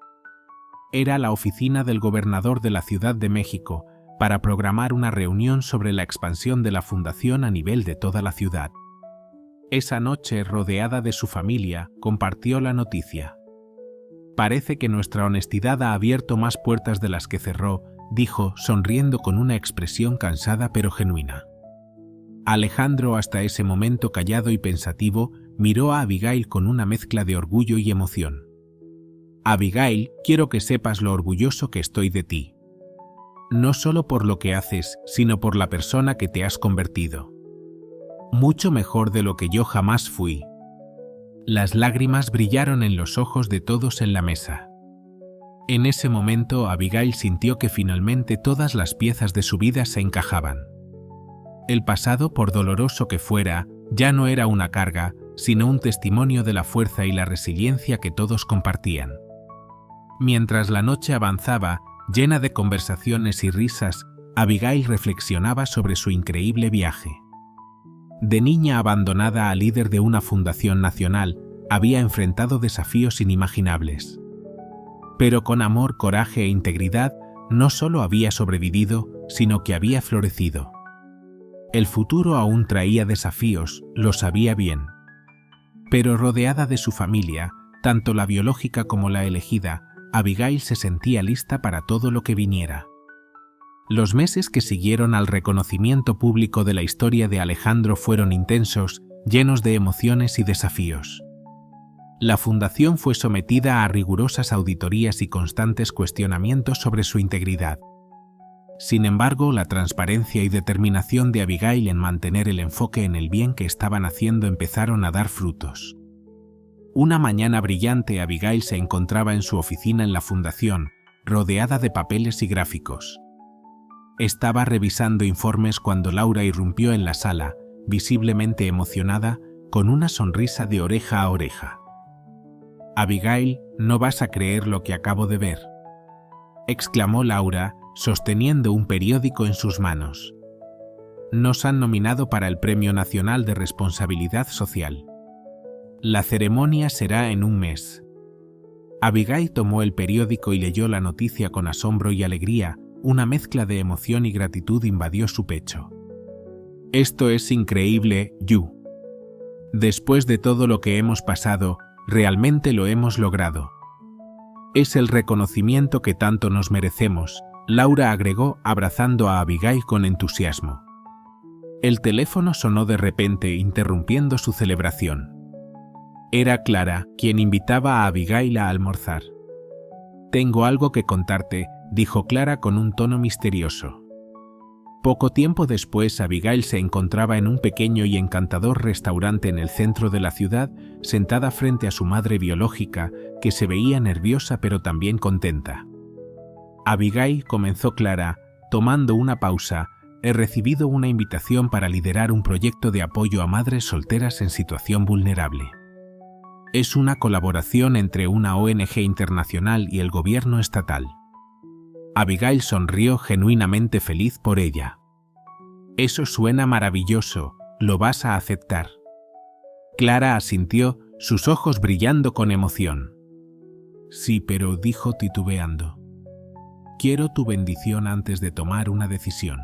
Era la oficina del gobernador de la Ciudad de México para programar una reunión sobre la expansión de la fundación a nivel de toda la ciudad. Esa noche, rodeada de su familia, compartió la noticia. Parece que nuestra honestidad ha abierto más puertas de las que cerró, dijo, sonriendo con una expresión cansada pero genuina. Alejandro, hasta ese momento callado y pensativo, miró a Abigail con una mezcla de orgullo y emoción. Abigail, quiero que sepas lo orgulloso que estoy de ti. No solo por lo que haces, sino por la persona que te has convertido. Mucho mejor de lo que yo jamás fui. Las lágrimas brillaron en los ojos de todos en la mesa. En ese momento, Abigail sintió que finalmente todas las piezas de su vida se encajaban. El pasado, por doloroso que fuera, ya no era una carga, sino un testimonio de la fuerza y la resiliencia que todos compartían. Mientras la noche avanzaba, llena de conversaciones y risas, Abigail reflexionaba sobre su increíble viaje. De niña abandonada a líder de una fundación nacional, había enfrentado desafíos inimaginables. Pero con amor, coraje e integridad, no solo había sobrevivido, sino que había florecido. El futuro aún traía desafíos, lo sabía bien. Pero rodeada de su familia, tanto la biológica como la elegida, Abigail se sentía lista para todo lo que viniera. Los meses que siguieron al reconocimiento público de la historia de Alejandro fueron intensos, llenos de emociones y desafíos. La fundación fue sometida a rigurosas auditorías y constantes cuestionamientos sobre su integridad. Sin embargo, la transparencia y determinación de Abigail en mantener el enfoque en el bien que estaban haciendo empezaron a dar frutos. Una mañana brillante, Abigail se encontraba en su oficina en la fundación, rodeada de papeles y gráficos. Estaba revisando informes cuando Laura irrumpió en la sala, visiblemente emocionada, con una sonrisa de oreja a oreja. «Abigail, no vas a creer lo que acabo de ver», exclamó Laura, sosteniendo un periódico en sus manos. «Nos han nominado para el Premio Nacional de Responsabilidad Social. La ceremonia será en un mes». Abigail tomó el periódico y leyó la noticia con asombro y alegría. Una mezcla de emoción y gratitud invadió su pecho. «Esto es increíble, Yu. Después de todo lo que hemos pasado, realmente lo hemos logrado. Es el reconocimiento que tanto nos merecemos», Laura agregó, abrazando a Abigail con entusiasmo. El teléfono sonó de repente, interrumpiendo su celebración. Era Clara, quien invitaba a Abigail a almorzar. «Tengo algo que contarte», dijo Clara con un tono misterioso. Poco tiempo después, Abigail se encontraba en un pequeño y encantador restaurante en el centro de la ciudad, sentada frente a su madre biológica, que se veía nerviosa pero también contenta. «Abigail», comenzó Clara, tomando una pausa, «he recibido una invitación para liderar un proyecto de apoyo a madres solteras en situación vulnerable. Es una colaboración entre una ONG internacional y el gobierno estatal». Abigail sonrió, genuinamente feliz por ella. «Eso suena maravilloso, ¿lo vas a aceptar?». Clara asintió, sus ojos brillando con emoción. «Sí, pero», dijo titubeando, «quiero tu bendición antes de tomar una decisión.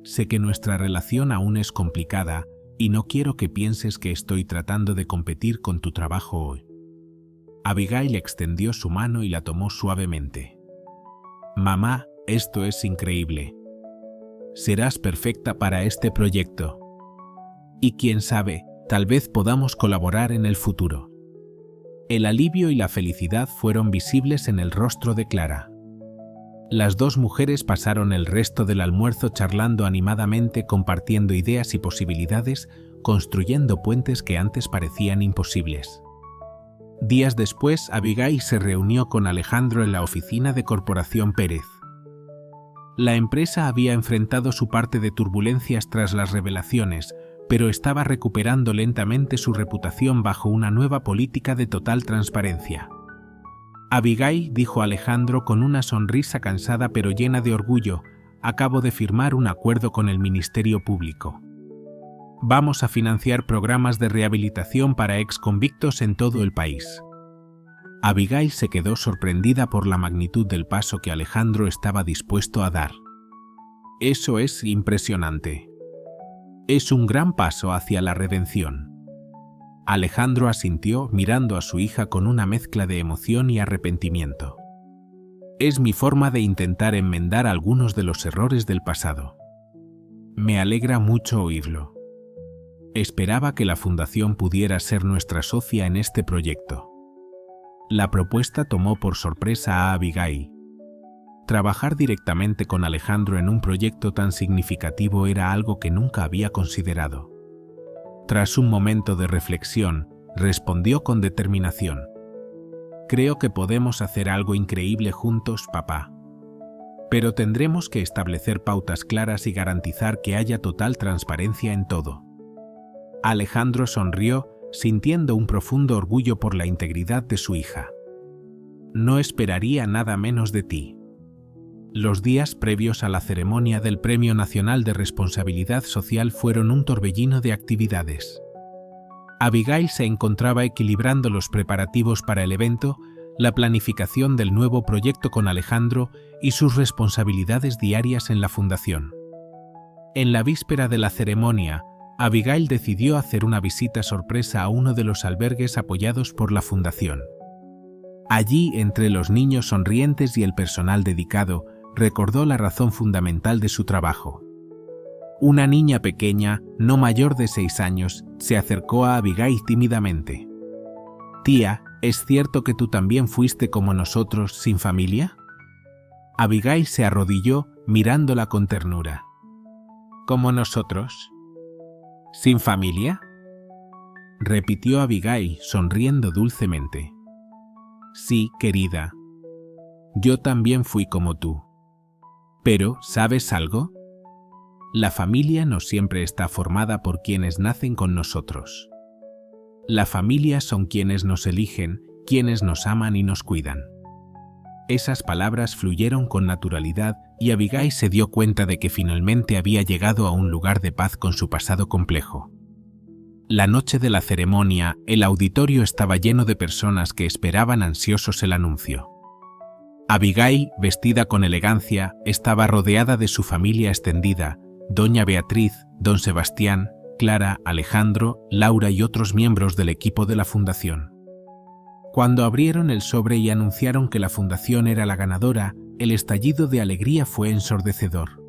Sé que nuestra relación aún es complicada y no quiero que pienses que estoy tratando de competir con tu trabajo hoy». Abigail extendió su mano y la tomó suavemente. «Mamá, esto es increíble. Serás perfecta para este proyecto. Y quién sabe, tal vez podamos colaborar en el futuro». El alivio y la felicidad fueron visibles en el rostro de Clara. Las dos mujeres pasaron el resto del almuerzo charlando animadamente, compartiendo ideas y posibilidades, construyendo puentes que antes parecían imposibles. Días después, Abigail se reunió con Alejandro en la oficina de Corporación Pérez. La empresa había enfrentado su parte de turbulencias tras las revelaciones, pero estaba recuperando lentamente su reputación bajo una nueva política de total transparencia. «Abigail», dijo Alejandro con una sonrisa cansada pero llena de orgullo, «acabo de firmar un acuerdo con el Ministerio Público. Vamos a financiar programas de rehabilitación para exconvictos en todo el país». Abigail se quedó sorprendida por la magnitud del paso que Alejandro estaba dispuesto a dar. «Eso es impresionante. Es un gran paso hacia la redención». Alejandro asintió, mirando a su hija con una mezcla de emoción y arrepentimiento. «Es mi forma de intentar enmendar algunos de los errores del pasado. Me alegra mucho oírlo. Esperaba que la fundación pudiera ser nuestra socia en este proyecto». La propuesta tomó por sorpresa a Abigail. Trabajar directamente con Alejandro en un proyecto tan significativo era algo que nunca había considerado. Tras un momento de reflexión, respondió con determinación: «Creo que podemos hacer algo increíble juntos, papá. Pero tendremos que establecer pautas claras y garantizar que haya total transparencia en todo». Alejandro sonrió, sintiendo un profundo orgullo por la integridad de su hija. «No esperaría nada menos de ti». Los días previos a la ceremonia del Premio Nacional de Responsabilidad Social fueron un torbellino de actividades. Abigail se encontraba equilibrando los preparativos para el evento, la planificación del nuevo proyecto con Alejandro y sus responsabilidades diarias en la fundación. En la víspera de la ceremonia, Abigail decidió hacer una visita sorpresa a uno de los albergues apoyados por la fundación. Allí, entre los niños sonrientes y el personal dedicado, recordó la razón fundamental de su trabajo. Una niña pequeña, no mayor de 6 años, se acercó a Abigail tímidamente. «Tía, ¿es cierto que tú también fuiste como nosotros, sin familia?» Abigail se arrodilló, mirándola con ternura. «¿Como nosotros? ¿Sin familia?», repitió Abigail, sonriendo dulcemente. «Sí, querida. Yo también fui como tú. Pero, ¿sabes algo? La familia no siempre está formada por quienes nacen con nosotros. La familia son quienes nos eligen, quienes nos aman y nos cuidan». Esas palabras fluyeron con naturalidad y Abigail se dio cuenta de que finalmente había llegado a un lugar de paz con su pasado complejo. La noche de la ceremonia, el auditorio estaba lleno de personas que esperaban ansiosos el anuncio. Abigail, vestida con elegancia, estaba rodeada de su familia extendida, doña Beatriz, don Sebastián, Clara, Alejandro, Laura y otros miembros del equipo de la fundación. Cuando abrieron el sobre y anunciaron que la fundación era la ganadora, el estallido de alegría fue ensordecedor.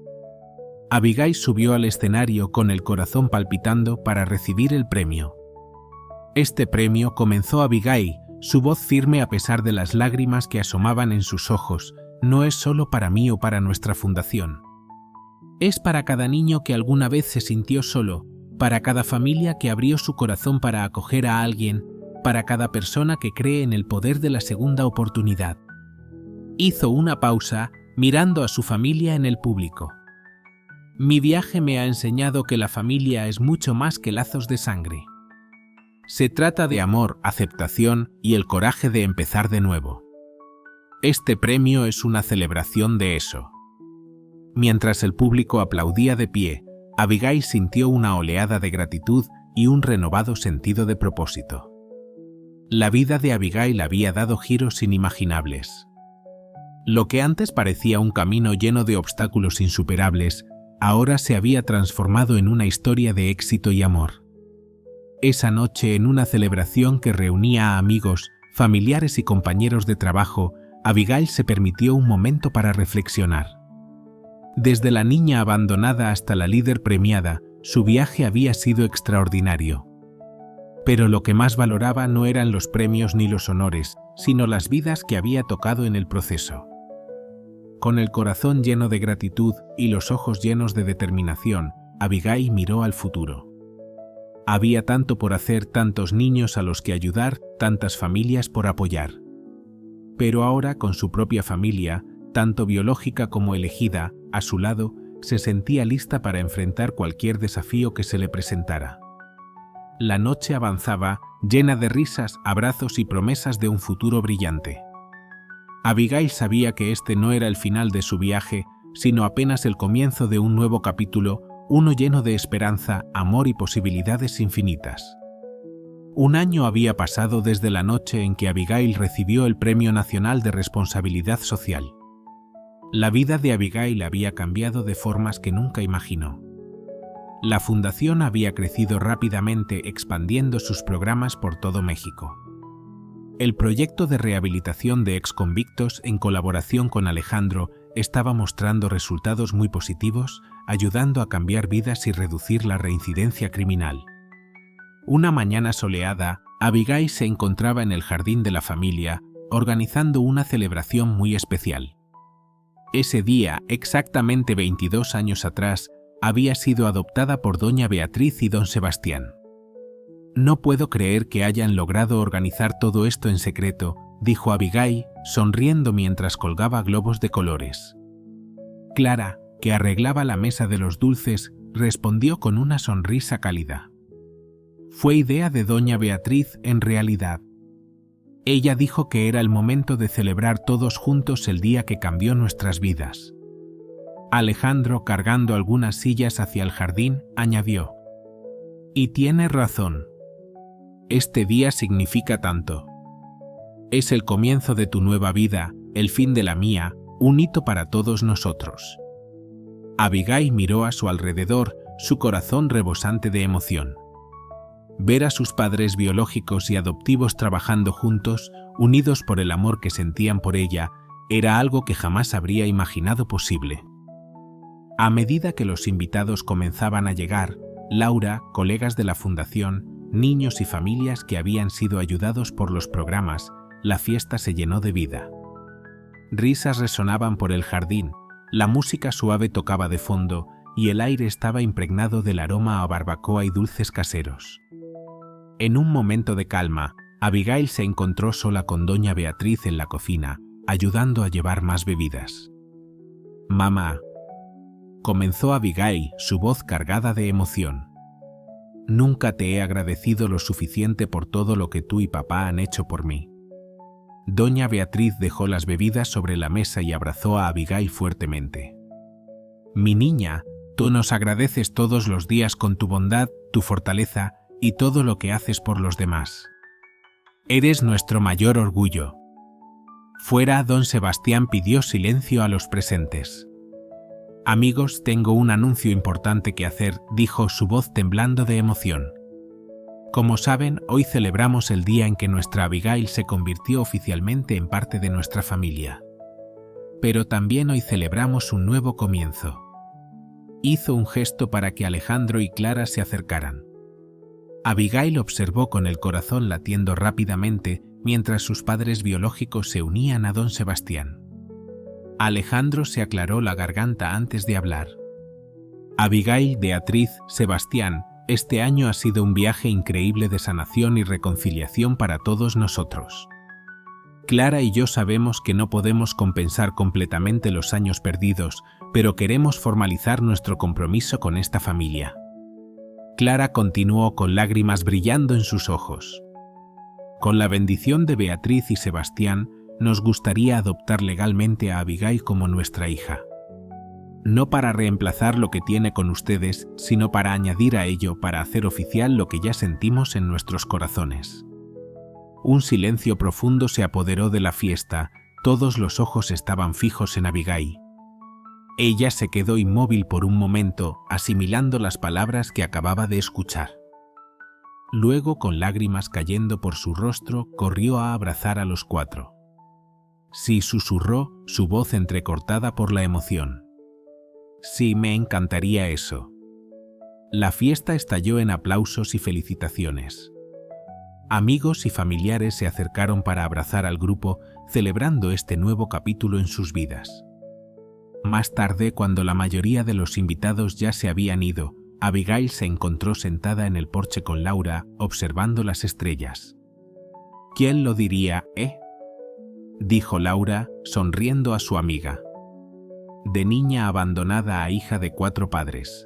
Abigail subió al escenario con el corazón palpitando para recibir el premio. Este premio, comenzó Abigail, su voz firme a pesar de las lágrimas que asomaban en sus ojos, no es solo para mí o para nuestra fundación. Es para cada niño que alguna vez se sintió solo, para cada familia que abrió su corazón para acoger a alguien, para cada persona que cree en el poder de la segunda oportunidad. Hizo una pausa, mirando a su familia en el público. Mi viaje me ha enseñado que la familia es mucho más que lazos de sangre. Se trata de amor, aceptación y el coraje de empezar de nuevo. Este premio es una celebración de eso. Mientras el público aplaudía de pie, Abigail sintió una oleada de gratitud y un renovado sentido de propósito. La vida de Abigail había dado giros inimaginables. Lo que antes parecía un camino lleno de obstáculos insuperables, ahora se había transformado en una historia de éxito y amor. Esa noche, en una celebración que reunía a amigos, familiares y compañeros de trabajo, Abigail se permitió un momento para reflexionar. Desde la niña abandonada hasta la líder premiada, su viaje había sido extraordinario. Pero lo que más valoraba no eran los premios ni los honores, sino las vidas que había tocado en el proceso. Con el corazón lleno de gratitud y los ojos llenos de determinación, Abigail miró al futuro. Había tanto por hacer, tantos niños a los que ayudar, tantas familias por apoyar. Pero ahora, con su propia familia, tanto biológica como elegida, a su lado, se sentía lista para enfrentar cualquier desafío que se le presentara. La noche avanzaba, llena de risas, abrazos y promesas de un futuro brillante. Abigail sabía que este no era el final de su viaje, sino apenas el comienzo de un nuevo capítulo, uno lleno de esperanza, amor y posibilidades infinitas. Un año había pasado desde la noche en que Abigail recibió el Premio Nacional de Responsabilidad Social. La vida de Abigail había cambiado de formas que nunca imaginó. La fundación había crecido rápidamente, expandiendo sus programas por todo México. El proyecto de rehabilitación de exconvictos, en colaboración con Alejandro, estaba mostrando resultados muy positivos, ayudando a cambiar vidas y reducir la reincidencia criminal. Una mañana soleada, Abigail se encontraba en el jardín de la familia, organizando una celebración muy especial. Ese día, exactamente 22 años atrás, había sido adoptada por doña Beatriz y don Sebastián. «No puedo creer que hayan logrado organizar todo esto en secreto», dijo Abigail, sonriendo mientras colgaba globos de colores. Clara, que arreglaba la mesa de los dulces, respondió con una sonrisa cálida. Fue idea de doña Beatriz en realidad. Ella dijo que era el momento de celebrar todos juntos el día que cambió nuestras vidas. Alejandro, cargando algunas sillas hacia el jardín, añadió: «Y tiene razón. Este día significa tanto. Es el comienzo de tu nueva vida, el fin de la mía, un hito para todos nosotros. Abigail miró a su alrededor, su corazón rebosante de emoción. Ver a sus padres biológicos y adoptivos trabajando juntos, unidos por el amor que sentían por ella, era algo que jamás habría imaginado posible. A medida que los invitados comenzaban a llegar, Laura, colegas de la fundación, niños y familias que habían sido ayudados por los programas, la fiesta se llenó de vida. Risas resonaban por el jardín, la música suave tocaba de fondo y el aire estaba impregnado del aroma a barbacoa y dulces caseros. En un momento de calma, Abigail se encontró sola con doña Beatriz en la cocina, ayudando a llevar más bebidas. «Mamá», comenzó Abigail, su voz cargada de emoción. «Nunca te he agradecido lo suficiente por todo lo que tú y papá han hecho por mí». Doña Beatriz dejó las bebidas sobre la mesa y abrazó a Abigail fuertemente. «Mi niña, tú nos agradeces todos los días con tu bondad, tu fortaleza y todo lo que haces por los demás. Eres nuestro mayor orgullo». Fuera, don Sebastián pidió silencio a los presentes. «Amigos, tengo un anuncio importante que hacer», dijo, su voz temblando de emoción. «Como saben, hoy celebramos el día en que nuestra Abigail se convirtió oficialmente en parte de nuestra familia. Pero también hoy celebramos un nuevo comienzo». Hizo un gesto para que Alejandro y Clara se acercaran. Abigail observó con el corazón latiendo rápidamente mientras sus padres biológicos se unían a don Sebastián. Alejandro se aclaró la garganta antes de hablar. «Abigail, Beatriz, Sebastián, este año ha sido un viaje increíble de sanación y reconciliación para todos nosotros. Clara y yo sabemos que no podemos compensar completamente los años perdidos, pero queremos formalizar nuestro compromiso con esta familia». Clara continuó con lágrimas brillando en sus ojos. «Con la bendición de Beatriz y Sebastián, nos gustaría adoptar legalmente a Abigail como nuestra hija. No para reemplazar lo que tiene con ustedes, sino para añadir a ello, para hacer oficial lo que ya sentimos en nuestros corazones». Un silencio profundo se apoderó de la fiesta, todos los ojos estaban fijos en Abigail. Ella se quedó inmóvil por un momento, asimilando las palabras que acababa de escuchar. Luego, con lágrimas cayendo por su rostro, corrió a abrazar a los cuatro. «Sí», susurró, su voz entrecortada por la emoción. «Sí, me encantaría eso». La fiesta estalló en aplausos y felicitaciones. Amigos y familiares se acercaron para abrazar al grupo, celebrando este nuevo capítulo en sus vidas. Más tarde, cuando la mayoría de los invitados ya se habían ido, Abigail se encontró sentada en el porche con Laura, observando las estrellas. «¿Quién lo diría, dijo Laura, sonriendo a su amiga. «De niña abandonada a hija de 4 padres».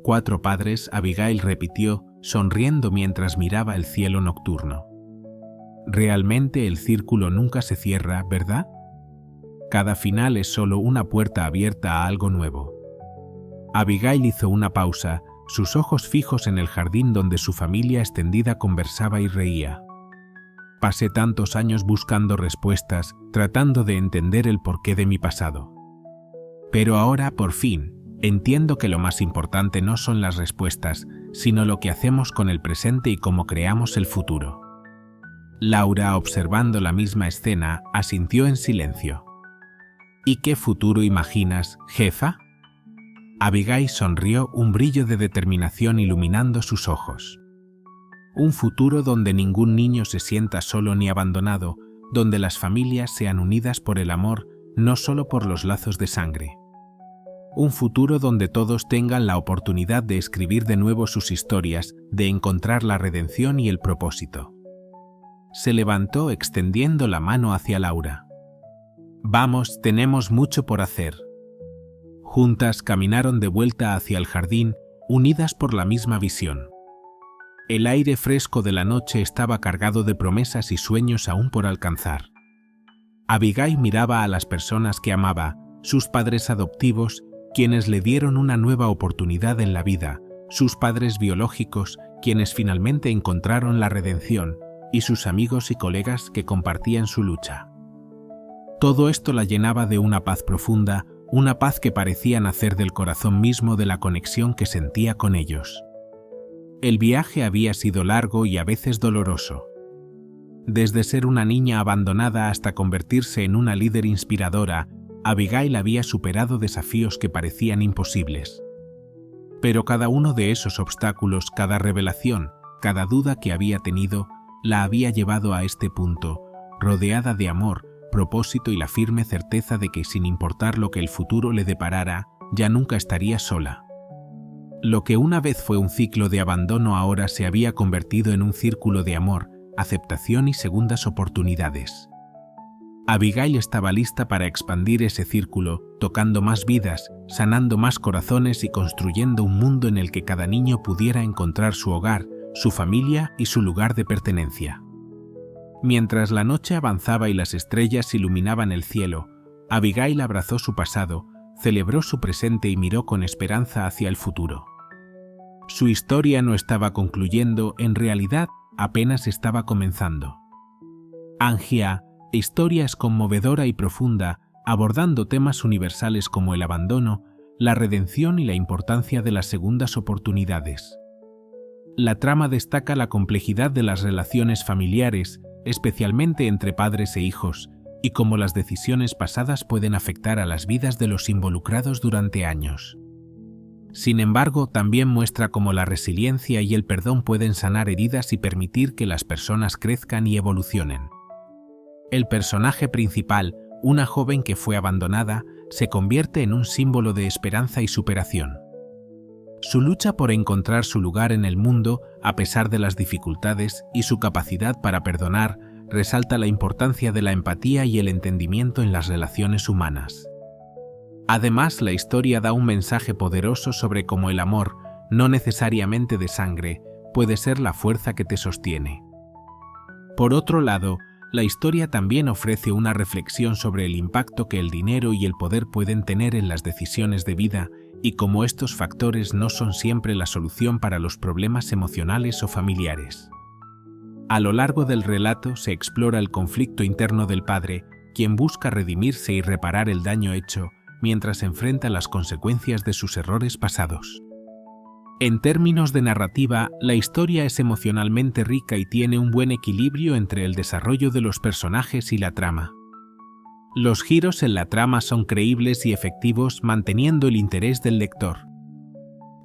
«4 padres», Abigail repitió, sonriendo mientras miraba el cielo nocturno. «Realmente el círculo nunca se cierra, ¿verdad? Cada final es solo una puerta abierta a algo nuevo». Abigail hizo una pausa, sus ojos fijos en el jardín donde su familia extendida conversaba y reía. «Pasé tantos años buscando respuestas, tratando de entender el porqué de mi pasado. Pero ahora, por fin, entiendo que lo más importante no son las respuestas, sino lo que hacemos con el presente y cómo creamos el futuro». Laura, observando la misma escena, asintió en silencio. «¿Y qué futuro imaginas, jefa?». Abigail sonrió, un brillo de determinación iluminando sus ojos. «Un futuro donde ningún niño se sienta solo ni abandonado, donde las familias sean unidas por el amor, no solo por los lazos de sangre. Un futuro donde todos tengan la oportunidad de escribir de nuevo sus historias, de encontrar la redención y el propósito». Se levantó extendiendo la mano hacia Laura. «Vamos, tenemos mucho por hacer». Juntas caminaron de vuelta hacia el jardín, unidas por la misma visión. El aire fresco de la noche estaba cargado de promesas y sueños aún por alcanzar. Abigail miraba a las personas que amaba, sus padres adoptivos, quienes le dieron una nueva oportunidad en la vida, sus padres biológicos, quienes finalmente encontraron la redención, y sus amigos y colegas que compartían su lucha. Todo esto la llenaba de una paz profunda, una paz que parecía nacer del corazón mismo de la conexión que sentía con ellos. El viaje había sido largo y a veces doloroso. Desde ser una niña abandonada hasta convertirse en una líder inspiradora, Abigail había superado desafíos que parecían imposibles. Pero cada uno de esos obstáculos, cada revelación, cada duda que había tenido, la había llevado a este punto, rodeada de amor, propósito y la firme certeza de que sin importar lo que el futuro le deparara, ya nunca estaría sola. Lo que una vez fue un ciclo de abandono ahora se había convertido en un círculo de amor, aceptación y segundas oportunidades. Abigail estaba lista para expandir ese círculo, tocando más vidas, sanando más corazones y construyendo un mundo en el que cada niño pudiera encontrar su hogar, su familia y su lugar de pertenencia. Mientras la noche avanzaba y las estrellas iluminaban el cielo, Abigail abrazó su pasado, celebró su presente y miró con esperanza hacia el futuro. Su historia no estaba concluyendo, en realidad apenas estaba comenzando. Angia, historia es conmovedora y profunda, abordando temas universales como el abandono, la redención y la importancia de las segundas oportunidades. La trama destaca la complejidad de las relaciones familiares, especialmente entre padres e hijos, y cómo las decisiones pasadas pueden afectar a las vidas de los involucrados durante años. Sin embargo, también muestra cómo la resiliencia y el perdón pueden sanar heridas y permitir que las personas crezcan y evolucionen. El personaje principal, una joven que fue abandonada, se convierte en un símbolo de esperanza y superación. Su lucha por encontrar su lugar en el mundo, a pesar de las dificultades, y su capacidad para perdonar, resalta la importancia de la empatía y el entendimiento en las relaciones humanas. Además, la historia da un mensaje poderoso sobre cómo el amor, no necesariamente de sangre, puede ser la fuerza que te sostiene. Por otro lado, la historia también ofrece una reflexión sobre el impacto que el dinero y el poder pueden tener en las decisiones de vida y cómo estos factores no son siempre la solución para los problemas emocionales o familiares. A lo largo del relato se explora el conflicto interno del padre, quien busca redimirse y reparar el daño hecho, mientras enfrenta las consecuencias de sus errores pasados. En términos de narrativa, la historia es emocionalmente rica y tiene un buen equilibrio entre el desarrollo de los personajes y la trama. Los giros en la trama son creíbles y efectivos, manteniendo el interés del lector.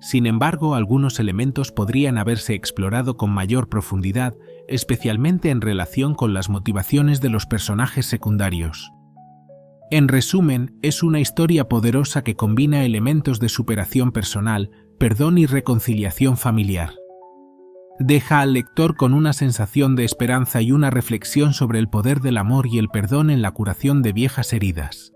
Sin embargo, algunos elementos podrían haberse explorado con mayor profundidad, especialmente en relación con las motivaciones de los personajes secundarios. En resumen, es una historia poderosa que combina elementos de superación personal, perdón y reconciliación familiar. Deja al lector con una sensación de esperanza y una reflexión sobre el poder del amor y el perdón en la curación de viejas heridas.